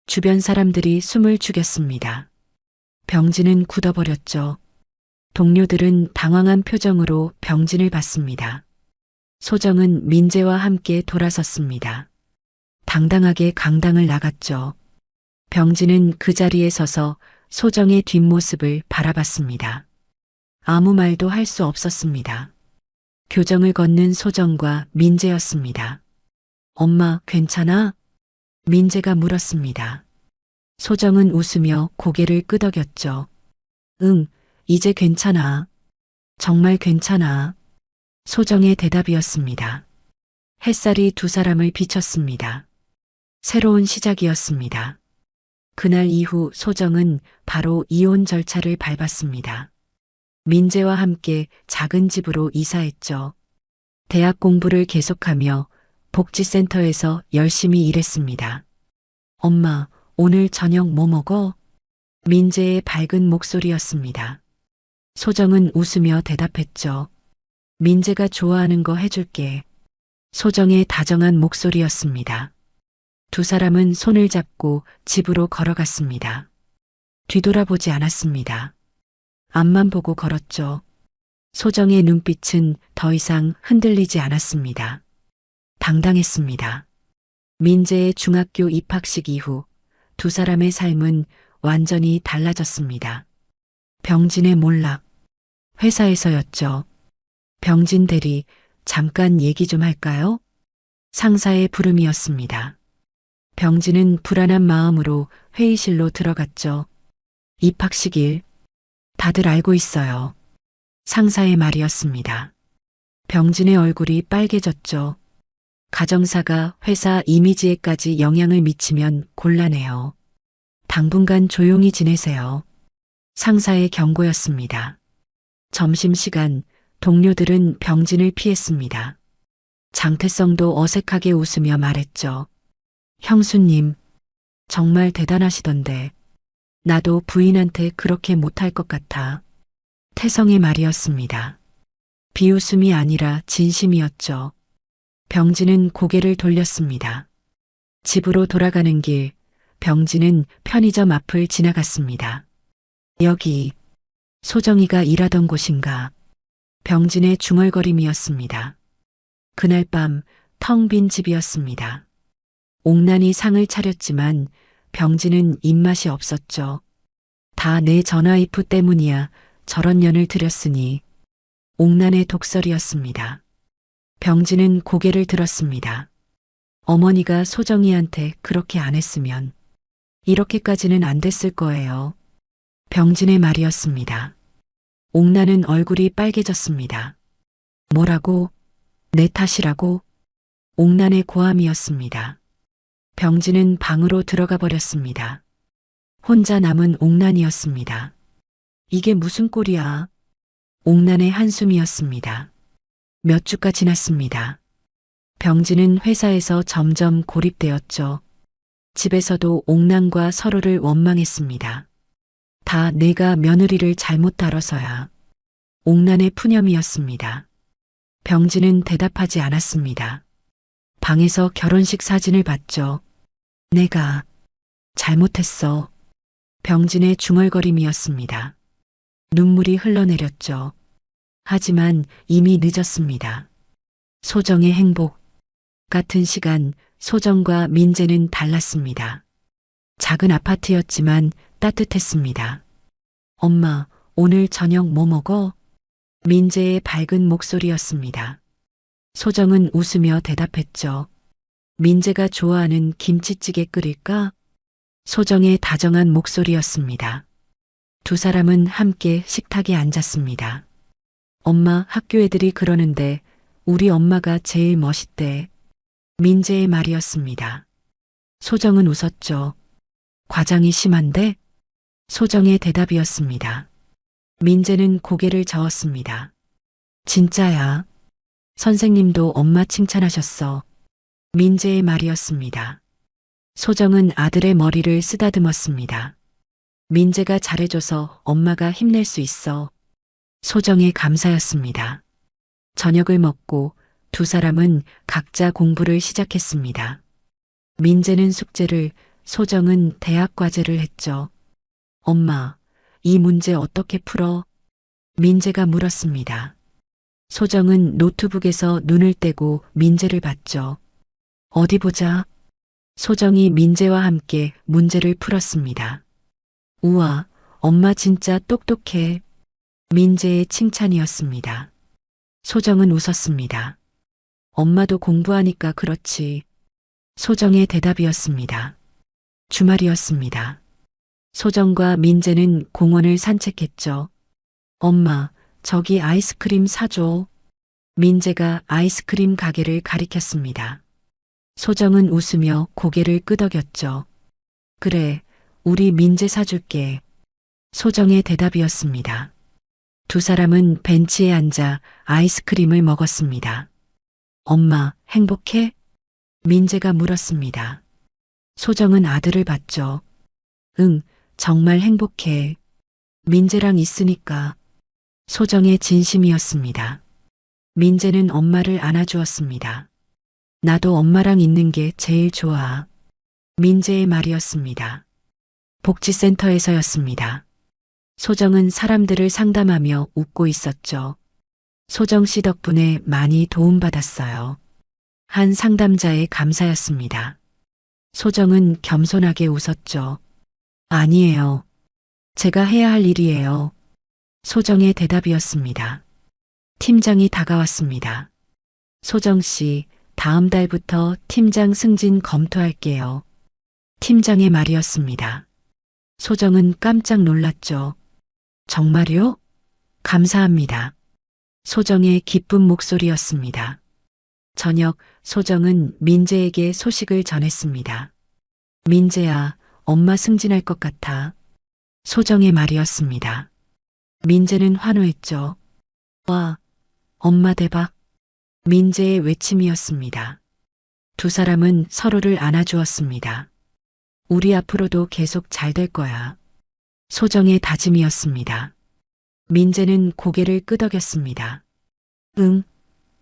주변 사람들이 숨을 죽였습니다. 병진은 굳어버렸죠. 동료들은 당황한 표정으로 병진을 봤습니다. 소정은 민재와 함께 돌아섰습니다. 당당하게 강당을 나갔죠. 병진은 그 자리에 서서 소정의 뒷모습을 바라봤습니다. 아무 말도 할 수 없었습니다. 교정을 걷는 소정과 민재였습니다. 엄마, 괜찮아? 민재가 물었습니다. 소정은 웃으며 고개를 끄덕였죠. 응, 이제 괜찮아. 정말 괜찮아. 소정의 대답이었습니다. 햇살이 두 사람을 비췄습니다. 새로운 시작이었습니다. 그날 이후 소정은 바로 이혼 절차를 밟았습니다. 민재와 함께 작은 집으로 이사했죠. 대학 공부를 계속하며 복지센터에서 열심히 일했습니다. 엄마, 오늘 저녁 뭐 먹어? 민재의 밝은 목소리였습니다. 소정은 웃으며 대답했죠. 민재가 좋아하는 거 해줄게. 소정의 다정한 목소리였습니다. 두 사람은 손을 잡고 집으로 걸어갔습니다. 뒤돌아보지 않았습니다. 앞만 보고 걸었죠. 소정의 눈빛은 더 이상 흔들리지 않았습니다. 당당했습니다. 민재의 중학교 입학식 이후 두 사람의 삶은 완전히 달라졌습니다. 병진의 몰락. 회사에서였죠. 병진 대리, 잠깐 얘기 좀 할까요? 상사의 부름이었습니다. 병진은 불안한 마음으로 회의실로 들어갔죠. 입학식 일. 다들 알고 있어요. 상사의 말이었습니다. 병진의 얼굴이 빨개졌죠. 가정사가 회사 이미지에까지 영향을 미치면 곤란해요. 당분간 조용히 지내세요. 상사의 경고였습니다. 점심시간 동료들은 병진을 피했습니다. 장태성도 어색하게 웃으며 말했죠. 형수님, 정말 대단하시던데. 나도 부인한테 그렇게 못할 것 같아. 태성의 말이었습니다. 비웃음이 아니라 진심이었죠. 병진은 고개를 돌렸습니다. 집으로 돌아가는 길, 병진은 편의점 앞을 지나갔습니다. 여기, 소정이가 일하던 곳인가. 병진의 중얼거림이었습니다. 그날 밤 텅 빈 집이었습니다. 옥난이 상을 차렸지만 병진은 입맛이 없었죠. 다 내 전화이프 때문이야. 저런 년을 들였으니. 옥난의 독설이었습니다. 병진은 고개를 들었습니다. 어머니가 소정이한테 그렇게 안 했으면 이렇게까지는 안 됐을 거예요. 병진의 말이었습니다. 옥난은 얼굴이 빨개졌습니다. 뭐라고? 내 탓이라고? 옥난의 고함이었습니다. 병진은 방으로 들어가 버렸습니다. 혼자 남은 옥난이었습니다. 이게 무슨 꼴이야? 옥난의 한숨이었습니다. 몇 주가 지났습니다. 병진은 회사에서 점점 고립되었죠. 집에서도 옥난과 서로를 원망했습니다. 다 내가 며느리를 잘못 다뤄서야. 옥난의 푸념이었습니다. 병진은 대답하지 않았습니다. 방에서 결혼식 사진을 봤죠. 내가 잘못했어. 병진의 중얼거림이었습니다. 눈물이 흘러내렸죠. 하지만 이미 늦었습니다. 소정의 행복. 같은 시간 소정과 민재는 달랐습니다. 작은 아파트였지만 따뜻했습니다. 엄마, 오늘 저녁 뭐 먹어? 민재의 밝은 목소리였습니다. 소정은 웃으며 대답했죠. 민재가 좋아하는 김치찌개 끓일까? 소정의 다정한 목소리였습니다. 두 사람은 함께 식탁에 앉았습니다. 엄마, 학교 애들이 그러는데 우리 엄마가 제일 멋있대. 민재의 말이었습니다. 소정은 웃었죠. 과장이 심한데? 소정의 대답이었습니다. 민재는 고개를 저었습니다. 진짜야. 선생님도 엄마 칭찬하셨어. 민재의 말이었습니다. 소정은 아들의 머리를 쓰다듬었습니다. 민재가 잘해줘서 엄마가 힘낼 수 있어. 소정의 감사였습니다. 저녁을 먹고 두 사람은 각자 공부를 시작했습니다. 민재는 숙제를, 소정은 대학 과제를 했죠. 엄마, 이 문제 어떻게 풀어? 민재가 물었습니다. 소정은 노트북에서 눈을 떼고 민재를 봤죠. 어디 보자. 소정이 민재와 함께 문제를 풀었습니다. 우와, 엄마 진짜 똑똑해. 민재의 칭찬이었습니다. 소정은 웃었습니다. 엄마도 공부하니까 그렇지. 소정의 대답이었습니다. 주말이었습니다. 소정과 민재는 공원을 산책했죠. 엄마, 저기 아이스크림 사줘. 민재가 아이스크림 가게를 가리켰습니다. 소정은 웃으며 고개를 끄덕였죠. 그래, 우리 민재 사줄게. 소정의 대답이었습니다. 두 사람은 벤치에 앉아 아이스크림을 먹었습니다. 엄마, 행복해? 민재가 물었습니다. 소정은 아들을 봤죠. 응, 정말 행복해. 민재랑 있으니까. 소정의 진심이었습니다. 민재는 엄마를 안아주었습니다. 나도 엄마랑 있는 게 제일 좋아. 민재의 말이었습니다. 복지센터에서였습니다. 소정은 사람들을 상담하며 웃고 있었죠. 소정 씨 덕분에 많이 도움받았어요. 한 상담자의 감사였습니다. 소정은 겸손하게 웃었죠. 아니에요. 제가 해야 할 일이에요. 소정의 대답이었습니다. 팀장이 다가왔습니다. 소정 씨, 다음 달부터 팀장 승진 검토할게요. 팀장의 말이었습니다. 소정은 깜짝 놀랐죠. 정말요? 감사합니다. 소정의 기쁜 목소리였습니다. 저녁 소정은 민재에게 소식을 전했습니다. 민재야, 엄마 승진할 것 같아. 소정의 말이었습니다. 민재는 환호했죠. 와, 엄마 대박. 민재의 외침이었습니다. 두 사람은 서로를 안아주었습니다. 우리 앞으로도 계속 잘 될 거야. 소정의 다짐이었습니다. 민재는 고개를 끄덕였습니다. 응,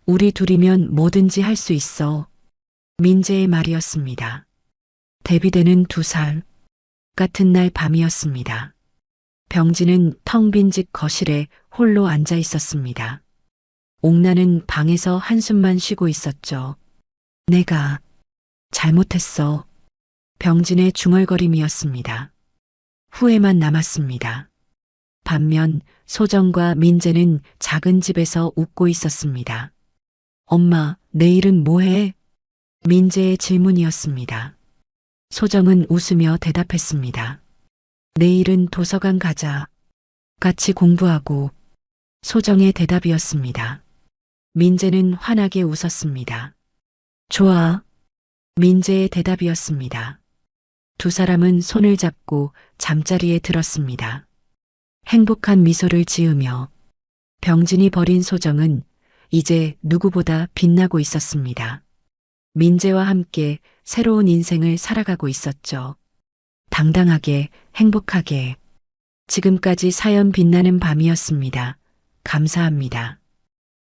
우리 둘이면 뭐든지 할 수 있어. 민재의 말이었습니다. 데뷔되는 2살 같은 날 밤이었습니다. 병진은 텅 빈 집 거실에 홀로 앉아 있었습니다. 옥나는 방에서 한숨만 쉬고 있었죠. 내가 잘못했어. 병진의 중얼거림이었습니다. 후회만 남았습니다. 반면 소정과 민재는 작은 집에서 웃고 있었습니다. 엄마, 내일은 뭐 해? 민재의 질문이었습니다. 소정은 웃으며 대답했습니다. 내일은 도서관 가자. 같이 공부하고. 소정의 대답이었습니다. 민재는 환하게 웃었습니다. 좋아. 민재의 대답이었습니다. 두 사람은 손을 잡고 잠자리에 들었습니다. 행복한 미소를 지으며 병진이 버린 소정은 이제 누구보다 빛나고 있었습니다. 민재와 함께 새로운 인생을 살아가고 있었죠. 당당하게, 행복하게. 지금까지 사연 빛나는 밤이었습니다. 감사합니다.